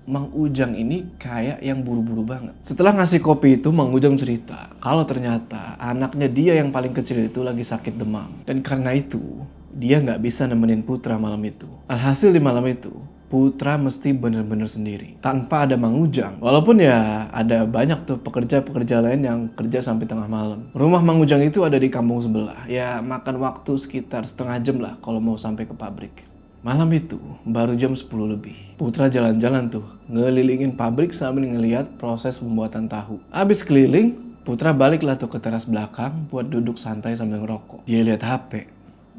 Mang Ujang ini kayak yang buru-buru banget. Setelah ngasih kopi itu, Mang Ujang cerita kalau ternyata anaknya dia yang paling kecil itu lagi sakit demam. Dan karena itu, dia nggak bisa nemenin Putra malam itu. Alhasil di malam itu, Putra mesti bener-bener sendiri tanpa ada Mang Ujang. Walaupun ya ada banyak tuh pekerja-pekerja lain yang kerja sampai tengah malam. Rumah Mang Ujang itu ada di kampung sebelah. Ya makan waktu sekitar setengah jam lah kalau mau sampai ke pabrik. Malam itu baru jam 10 lebih. Putra jalan-jalan tuh ngelilingin pabrik sambil ngeliat proses pembuatan tahu. Abis keliling, Putra baliklah tuh ke teras belakang buat duduk santai sambil ngerokok. Dia lihat HP.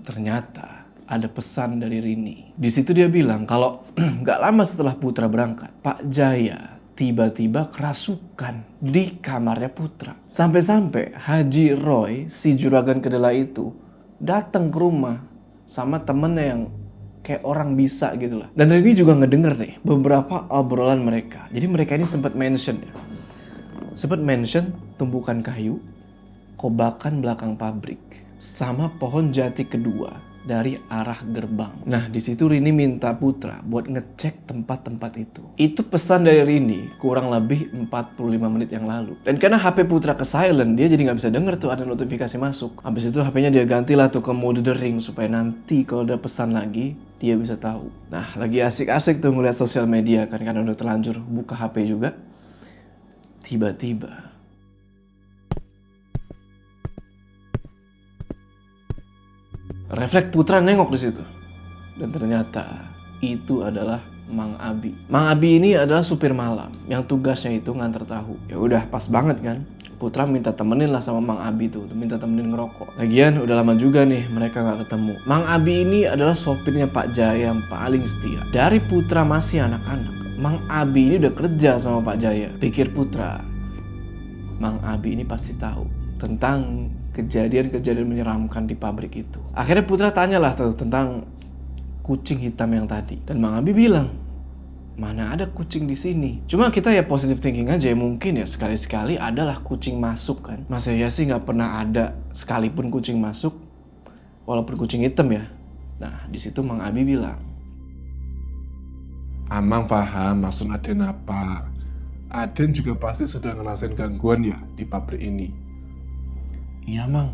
Ternyata ada pesan dari Rini. Di situ dia bilang kalau gak lama setelah Putra berangkat, Pak Jaya tiba-tiba kerasukan di kamarnya Putra. Sampai-sampai Haji Roy, si juragan kedelai itu, datang ke rumah sama temennya yang kayak orang bisa gitu lah. Dan Rini juga ngedenger nih beberapa obrolan mereka. Jadi mereka ini sempat mention tumbukan kayu, kobakan belakang pabrik, sama pohon jati kedua dari arah gerbang. Nah, di situ Rini minta Putra buat ngecek tempat-tempat itu. Itu pesan dari Rini kurang lebih 45 menit yang lalu. Dan karena HP Putra ke silent, dia jadi nggak bisa denger tuh ada notifikasi masuk. Habis itu HP-nya dia gantilah tuh ke mode dering supaya nanti kalau ada pesan lagi, dia bisa tahu. Nah, lagi asik-asik tuh ngeliat sosial media kan karena udah terlanjur buka HP juga. Tiba-tiba refleks Putra nengok di situ. Dan ternyata itu adalah Mang Abi. Mang Abi ini adalah supir malam yang tugasnya itu nganter tahu. Ya udah pas banget kan. Putra minta temenin lah sama Mang Abi tuh, minta temenin ngerokok. Lagian udah lama juga nih mereka nggak ketemu. Mang Abi ini adalah sopirnya Pak Jaya yang paling setia. Dari Putra masih anak-anak, Mang Abi ini udah kerja sama Pak Jaya. Pikir Putra, Mang Abi ini pasti tahu tentang kejadian-kejadian menyeramkan di pabrik itu. Akhirnya Putra tanyalah tuh tentang kucing hitam yang tadi. Dan Mang Abi bilang, mana ada kucing di sini. Cuma kita ya positive thinking aja ya, mungkin ya sekali-sekali adalah kucing masuk kan. Masa ya sih nggak pernah ada sekalipun kucing masuk, walaupun kucing hitam ya. Nah di situ Mang Abi bilang, Amang paham maksud Aden apa. Aden juga pasti sudah ngerasain gangguan ya di pabrik ini. iya Mang,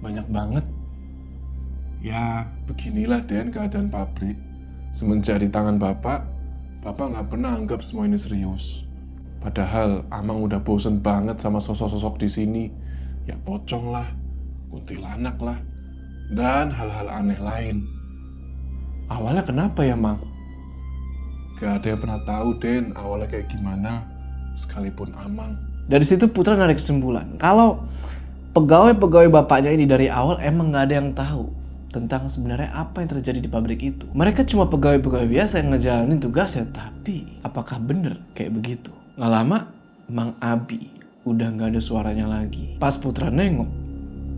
banyak banget. Ya, beginilah Den keadaan pabrik. Semenjak di tangan Bapak nggak pernah anggap semua ini serius. Padahal Amang udah bosen banget sama sosok-sosok di sini. Ya pocong lah, kuntilanak lah, dan hal-hal aneh lain. Awalnya kenapa ya Mang? Gak ada yang pernah tahu Den awalnya kayak gimana, sekalipun Amang. Dari situ Putra narik kesimpulan kalau pegawai-pegawai bapaknya ini dari awal emang gak ada yang tahu tentang sebenarnya apa yang terjadi di pabrik itu. Mereka cuma pegawai-pegawai biasa yang ngejalanin tugasnya, tapi apakah bener kayak begitu? Gak lama, Mang Abi udah gak ada suaranya lagi. Pas Putra nengok,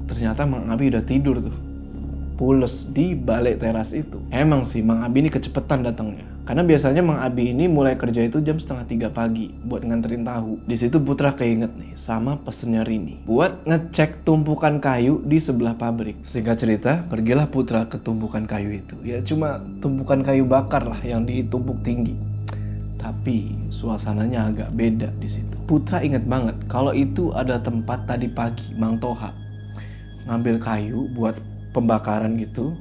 ternyata Mang Abi udah tidur tuh, pules di balik teras itu. Emang sih Mang Abi ini kecepetan datangnya. Karena biasanya Mang Abi ini mulai kerja itu jam 2:30 pagi buat nganterin tahu. Di situ Putra keinget nih sama pesennya Rini buat ngecek tumpukan kayu di sebelah pabrik. Singkat cerita, pergilah Putra ke tumpukan kayu itu. Ya cuma tumpukan kayu bakar lah yang ditumpuk tinggi. Tapi suasananya agak beda di situ. Putra inget banget kalau itu ada tempat tadi pagi Mang Toha ngambil kayu buat pembakaran gitu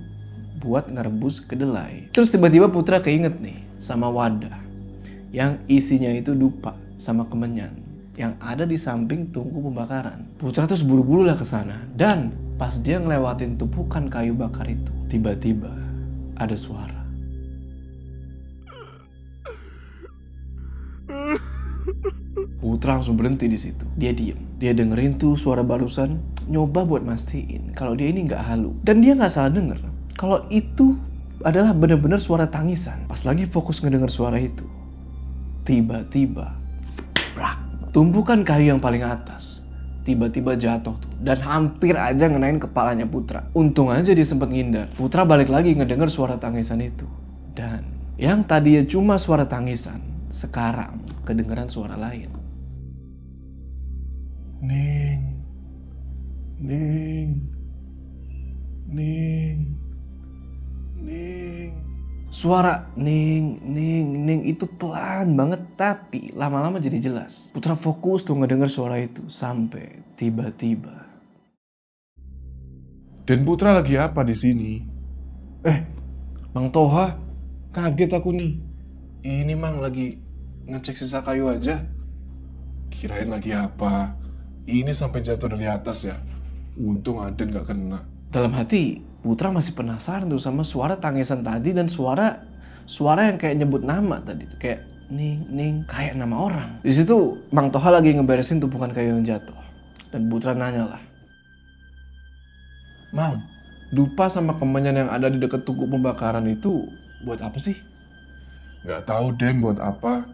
buat ngerebus kedelai. Terus tiba-tiba Putra keinget nih sama wadah yang isinya itu dupa sama kemenyan yang ada di samping tungku pembakaran. Putra terus buru-buru lah ke sana dan pas dia ngelewatin tumpukan kayu bakar itu, tiba-tiba ada suara. Putra langsung berhenti di situ. Dia diem. Dia dengerin tuh suara barusan, nyoba buat mastiin kalau dia ini nggak halu. Dan dia nggak salah denger kalau itu adalah benar-benar suara tangisan. Pas lagi fokus ngedenger suara itu, tiba-tiba, brak, tumpukan kayu yang paling atas tiba-tiba jatuh tuh dan hampir aja ngenain kepalanya Putra. Untung aja dia sempat ngindar. Putra balik lagi ngedenger suara tangisan itu. Dan yang tadinya cuma suara tangisan, sekarang kedengeran suara lain. Ning, Ning, Ning, Ning. Suara ning itu pelan banget tapi lama-lama jadi jelas. Putra fokus tuh ngedenger suara itu sampai tiba-tiba. Dan Putra lagi apa di sini? Mang Toha, kaget aku nih. Ini Mang lagi ngecek sisa kayu aja. Kirain lagi apa? Ini sampai jatuh dari atas ya. Untung Aden gak kena. Dalam hati, Putra masih penasaran tuh sama suara tangisan tadi dan suara yang kayak nyebut nama tadi tuh, kayak ning kayak nama orang. Di situ Mang Toha lagi ngeberesin tumpukan kayu yang jatuh. Dan Putra nanya lah, "Mang, dupa sama kemenyan yang ada di dekat tungku pembakaran itu buat apa sih?" Gak tahu Den buat apa.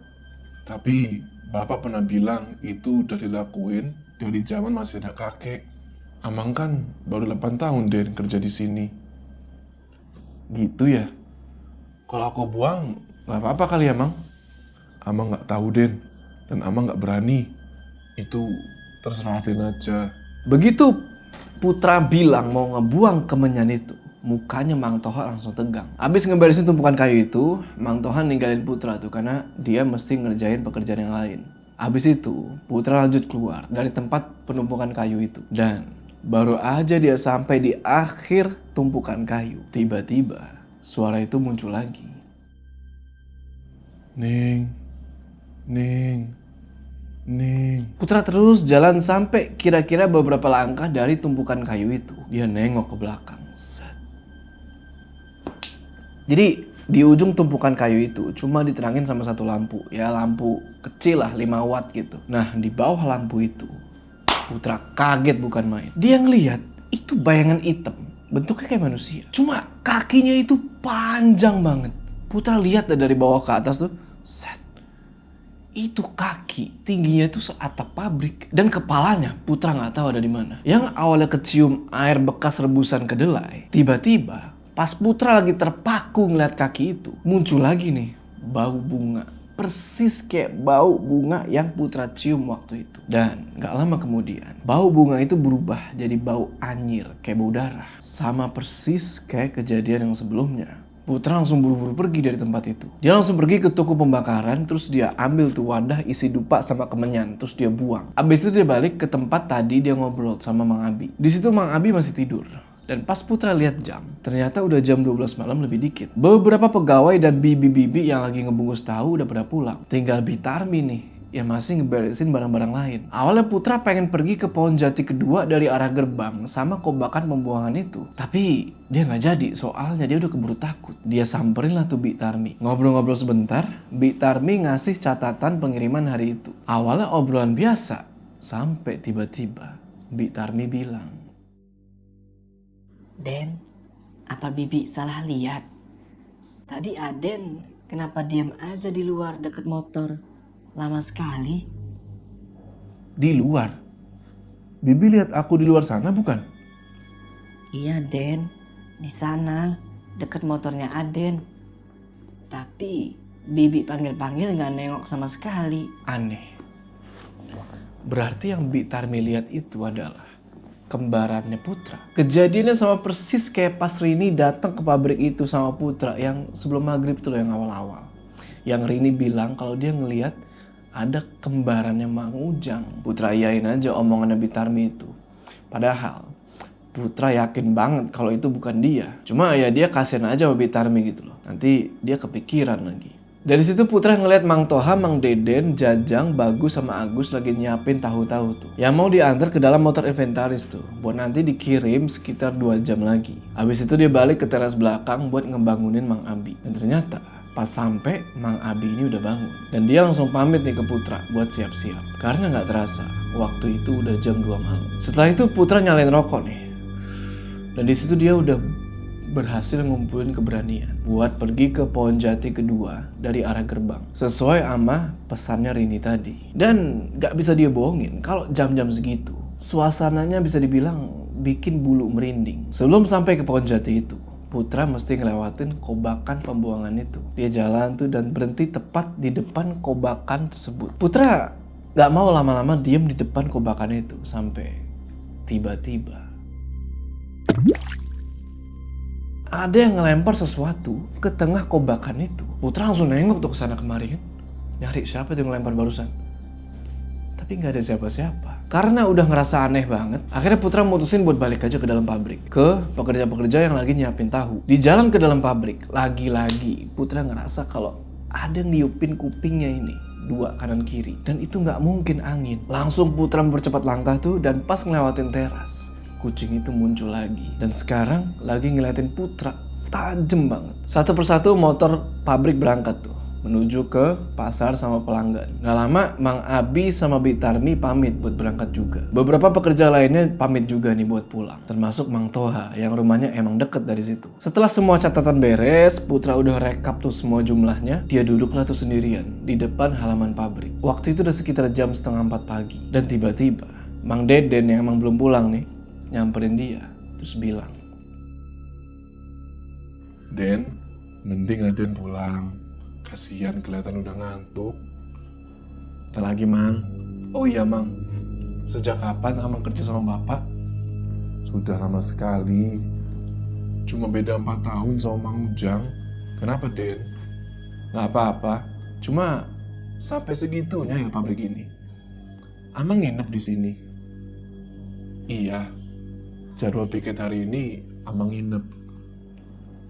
Tapi Bapak pernah bilang itu udah dilakuin dari zaman masih ada kakek. Amang kan baru 8 tahun Den kerja di sini. Gitu ya? Kalau aku buang, Gak apa-apa kali ya, Mang? Amang gak tahu Den. Dan Amang gak berani. Itu terserah Aden aja. Begitu Putra bilang mau ngebuang kemenyan itu, mukanya Mang Toha langsung tegang. Abis ngeberesin tumpukan kayu itu, Mang Toha ninggalin Putra tuh karena dia mesti ngerjain pekerjaan yang lain. Abis itu, Putra lanjut keluar dari tempat penumpukan kayu itu. Dan baru aja dia sampai di akhir tumpukan kayu, tiba-tiba suara itu muncul lagi. Ning, Putra terus jalan sampai kira-kira beberapa langkah dari tumpukan kayu itu. Dia nengok ke belakang. Set. Jadi di ujung tumpukan kayu itu cuma diterangin sama satu lampu. Ya lampu kecil lah, 5 watt gitu. Nah di bawah lampu itu Putra kaget bukan main. Dia ngeliat itu bayangan hitam. Bentuknya kayak manusia. Cuma kakinya itu panjang banget. Putra lihat dari bawah ke atas tuh. Set. Itu kaki tingginya itu seatap pabrik. Dan kepalanya Putra gak tahu ada di mana. Yang awalnya kecium air bekas rebusan kedelai. Tiba-tiba pas Putra lagi terpaku ngeliat kaki itu, muncul lagi nih bau bunga. Persis kayak bau bunga yang Putra cium waktu itu. Dan gak lama kemudian, bau bunga itu berubah jadi bau anyir, kayak bau darah. Sama persis kayak kejadian yang sebelumnya. Putra langsung buru-buru pergi dari tempat itu. Dia langsung pergi ke toko pembakaran, terus dia ambil tuh wadah isi dupa sama kemenyan, terus dia buang. Abis itu dia balik ke tempat tadi dia ngobrol sama Mang Abi. Di situ Mang Abi masih tidur. Dan pas Putra lihat jam, ternyata udah jam 12 malam lebih dikit. Beberapa pegawai dan bibi-bibi yang lagi ngebungkus tahu udah pada pulang. Tinggal Bitarmi nih, yang masih ngeberesin barang-barang lain. Awalnya Putra pengen pergi ke pohon jati kedua dari arah gerbang sama kobakan pembuangan itu. Tapi dia nggak jadi, soalnya dia udah keburu takut. Dia samperin lah tuh Bitarmi. Ngobrol-ngobrol sebentar, Bitarmi ngasih catatan pengiriman hari itu. Awalnya obrolan biasa, sampai tiba-tiba Bitarmi bilang, Den, apa Bibi salah lihat? Tadi Aden kenapa diam aja di luar deket motor? Lama sekali. Di luar? Bibi lihat aku di luar sana bukan? Iya Den, di sana deket motornya Aden. Tapi Bibi panggil-panggil nggak nengok sama sekali. aneh. Berarti yang Bitarmi lihat itu adalah kembarannya Putra. Kejadiannya sama persis kayak pas Rini datang ke pabrik itu sama Putra yang sebelum maghrib tuh loh, yang awal-awal. Yang Rini bilang kalau dia ngelihat ada kembarannya Mang Ujang. Putra iyain aja omongannya Bitarmi itu. Padahal Putra yakin banget kalau itu bukan dia. Cuma ya dia kasihan aja sama Bitarmi gitu loh. Nanti dia kepikiran lagi. Dari situ Putra ngeliat Mang Toha, Mang Deden, Jajang, Bagus sama Agus lagi nyiapin tahu-tahu tuh. Yang mau diantar ke dalam motor inventaris tuh. Buat nanti dikirim sekitar 2 jam lagi. Habis itu dia balik ke teras belakang buat ngebangunin Mang Abi. Dan ternyata pas sampai Mang Abi ini udah bangun. Dan dia langsung pamit nih ke Putra buat siap-siap. Karena gak terasa waktu itu udah jam 2 malam. Setelah itu Putra nyalain rokok nih. Dan di situ dia udah berhasil ngumpulin keberanian buat pergi ke pohon jati kedua dari arah gerbang. Sesuai sama pesannya Rini tadi. Dan gak bisa dia bohongin kalau jam-jam segitu suasananya bisa dibilang bikin bulu merinding. Sebelum sampai ke pohon jati itu, Putra mesti ngelewatin kobakan pembuangan itu. Dia jalan tuh dan berhenti tepat di depan kobakan tersebut. Putra gak mau lama-lama diem di depan kobakan itu sampai tiba-tiba ada yang ngelempar sesuatu ke tengah kobakan itu. Putra langsung nengok tuh kesana kemari kan. Nyari siapa tuh yang ngelempar barusan. Tapi gak ada siapa-siapa. Karena udah ngerasa aneh banget, akhirnya Putra mutusin buat balik aja ke dalam pabrik. Ke pekerja-pekerja yang lagi nyiapin tahu. Di jalan ke dalam pabrik, lagi-lagi Putra ngerasa kalau ada yang niupin kupingnya ini. 2 kanan kiri. Dan itu gak mungkin angin. Langsung Putra mempercepat langkah tuh dan pas ngelewatin teras, kucing itu muncul lagi. Dan sekarang lagi ngeliatin Putra. Tajem banget. Satu persatu motor pabrik berangkat tuh menuju ke pasar sama pelanggan. Gak lama Mang Abi sama Bitarmi pamit buat berangkat juga. Beberapa pekerja lainnya pamit juga nih buat pulang. Termasuk Mang Toha yang rumahnya emang deket dari situ. Setelah semua catatan beres, Putra udah rekap tuh semua jumlahnya. Dia duduklah tuh sendirian di depan halaman pabrik. Waktu itu udah sekitar jam 3:30 pagi. Dan tiba-tiba Mang Deden yang emang belum pulang nih nyamperin dia terus bilang, Den, mending Aden pulang. Kasihan kelihatan udah ngantuk. "Ntar lagi Mang." "Oh iya Mang, sejak kapan Amang kerja sama Bapak?" Sudah lama sekali. Cuma beda 4 tahun sama Mang Ujang. Kenapa, Den? "Gak apa-apa, cuma sampai segitunya ya pabrik ini. Amang nginep di sini." Iya, jadwal piket hari ini Amang nginep.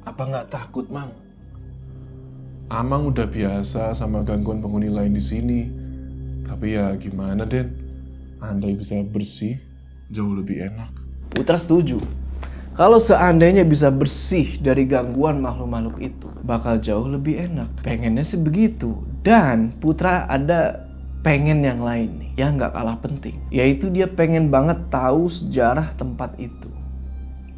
"Apa gak takut Mang?" Amang udah biasa sama gangguan penghuni lain di sini. Tapi ya gimana, Den? Andai bisa bersih, jauh lebih enak. Putra setuju. Kalau seandainya bisa bersih dari gangguan makhluk-makhluk itu, bakal jauh lebih enak. Pengennya sih begitu. Dan Putra ada pengen yang lain nih, yang gak kalah penting. Yaitu dia pengen banget tahu sejarah tempat itu.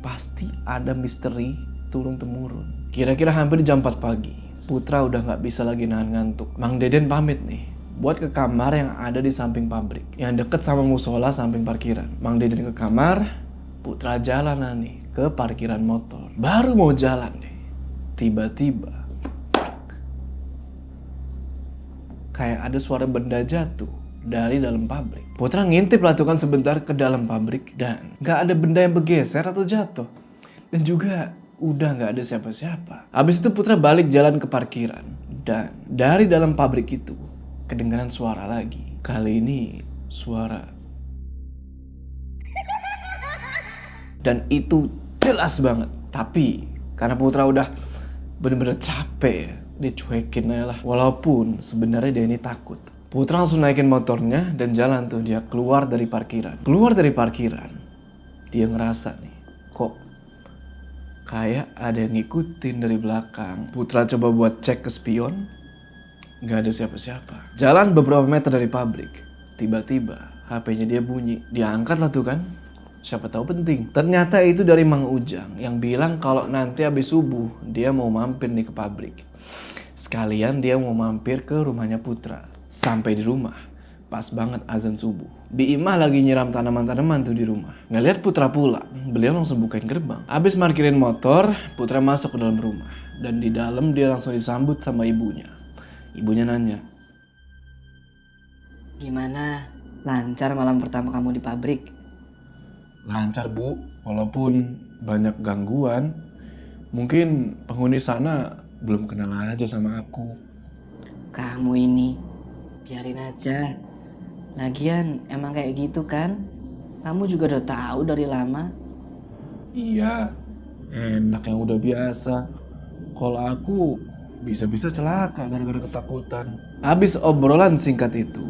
Pasti ada misteri turun-temurun. Kira-kira hampir jam 4 pagi. Putra udah gak bisa lagi nahan ngantuk. Mang Deden pamit nih buat ke kamar yang ada di samping pabrik, yang deket sama musola samping parkiran. Mang Deden ke kamar, Putra jalan lah nih ke parkiran motor. Baru mau jalan nih, tiba-tiba kayak ada suara benda jatuh dari dalam pabrik. Putra ngintip lah tuh kan sebentar ke dalam pabrik dan gak ada benda yang bergeser atau jatuh. Dan juga udah gak ada siapa-siapa. Habis itu Putra balik jalan ke parkiran. Dan dari dalam pabrik itu kedengaran suara lagi. Kali ini suara. Dan itu jelas banget. Tapi karena Putra udah bener-bener capek ya, dia cuekin aja lah. Walaupun sebenarnya dia ini takut. Putra langsung naikin motornya dan jalan tuh dia keluar dari parkiran. Keluar dari parkiran, dia ngerasa nih, kok kayak ada yang ngikutin dari belakang. Putra coba buat cek ke spion, gak ada siapa-siapa. Jalan beberapa meter dari pabrik, tiba-tiba HP-nya dia bunyi. Dia angkat lah tuh kan, siapa tahu penting. Ternyata itu dari Mang Ujang yang bilang kalau nanti habis subuh dia mau mampir nih ke pabrik. Sekalian dia mau mampir ke rumahnya Putra. Sampai di rumah, pas banget azan subuh. Bi Imah lagi nyiram tanaman-tanaman tuh di rumah. Ngeliat Putra pulang, beliau langsung bukain gerbang. Abis parkirin motor, Putra masuk ke dalam rumah. Dan di dalam dia langsung disambut sama ibunya. Ibunya nanya, Gimana? Lancar malam pertama kamu di pabrik? "Lancar Bu, walaupun banyak gangguan. Mungkin penghuni sana belum kenal aja sama aku." Kamu ini, biarin aja. Lagian emang kayak gitu kan? Kamu juga udah tahu dari lama. Iya, enak yang udah biasa. Kalau aku bisa-bisa celaka gara-gara ketakutan. Habis obrolan singkat itu,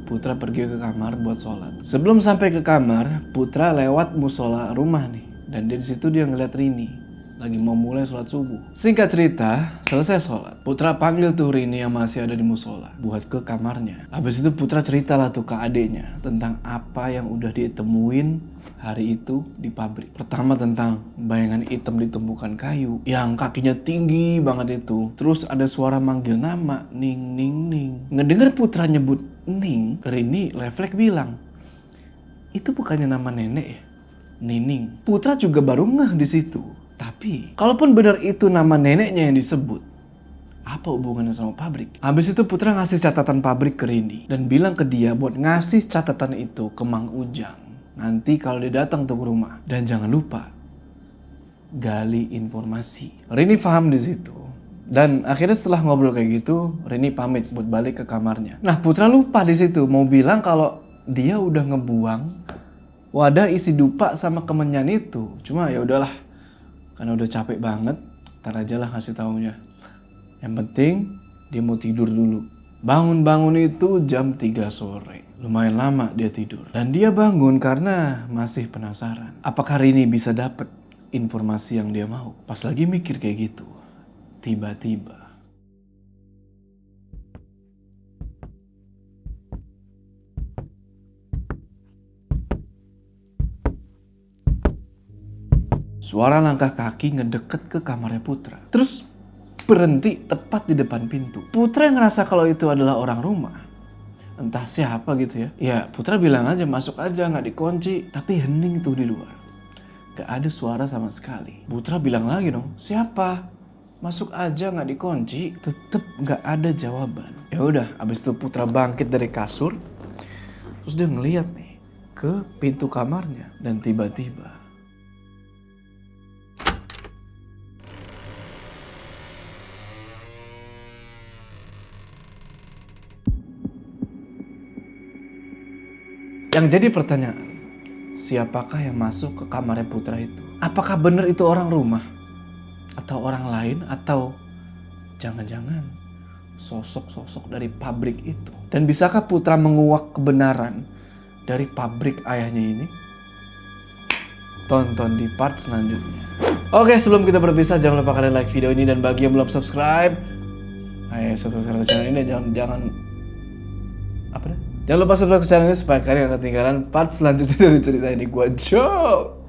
Putra pergi ke kamar buat sholat. Sebelum sampai ke kamar, Putra lewat musola rumah nih. Dan di situ dia ngeliat Rini lagi mau mulai sholat subuh. Singkat cerita, selesai sholat, Putra panggil tuh Rini yang masih ada di musola buat ke kamarnya. Habis itu Putra ceritalah tuh ke adeknya tentang apa yang udah ditemuin hari itu di pabrik. Pertama tentang bayangan hitam ditumbukan kayu yang kakinya tinggi banget itu. Terus ada suara manggil nama, Ning Ning Ning. Ngedenger Putra nyebut Ning, Rini refleks bilang, itu bukannya nama nenek ya? Nining. Putra juga baru ngeh di situ. Tapi, kalaupun benar itu nama neneknya yang disebut, apa hubungannya sama pabrik? Habis itu Putra ngasih catatan pabrik ke Rini dan bilang ke dia buat ngasih catatan itu ke Mang Ujang. Nanti kalau dia datang tuh ke rumah. Dan jangan lupa, gali informasi. Rini paham di situ. Dan akhirnya setelah ngobrol kayak gitu, Rini pamit buat balik ke kamarnya. Nah, Putra lupa di situ mau bilang kalau dia udah ngebuang wadah isi dupa sama kemenyan itu. Cuma ya udahlah, karena udah capek banget, ntar aja lah ngasih taunya. Yang penting dia mau tidur dulu. Bangun-bangun itu jam 3 sore. Lumayan lama dia tidur. Dan dia bangun karena masih penasaran. Apakah Rini bisa dapet informasi yang dia mau? Pas lagi mikir kayak gitu, tiba-tiba suara langkah kaki ngedeket ke kamarnya Putra. Terus berhenti tepat di depan pintu. Putra yang ngerasa kalau itu adalah orang rumah. Entah siapa gitu ya. Ya Putra bilang aja masuk aja, gak dikunci. Tapi hening tuh di luar. Gak ada suara sama sekali. Putra bilang lagi dong, siapa? Masuk aja gak dikunci. Tetep gak ada jawaban. Ya udah, abis itu Putra bangkit dari kasur. Terus dia ngeliat nih ke pintu kamarnya. Dan tiba-tiba yang jadi pertanyaan, siapakah yang masuk ke kamarnya Putra itu? Apakah benar itu orang rumah? Atau orang lain? Atau jangan-jangan sosok-sosok dari pabrik itu? Dan bisakah Putra menguak kebenaran dari pabrik ayahnya ini? Tonton di part selanjutnya. Oke, sebelum kita berpisah, jangan lupa kalian like video ini. Dan bagi yang belum subscribe, ayo subscribe ke channel ini. Jangan lupa subscribe ke channel ini supaya kalian gak ketinggalan part selanjutnya dari cerita ini. Gua Joe.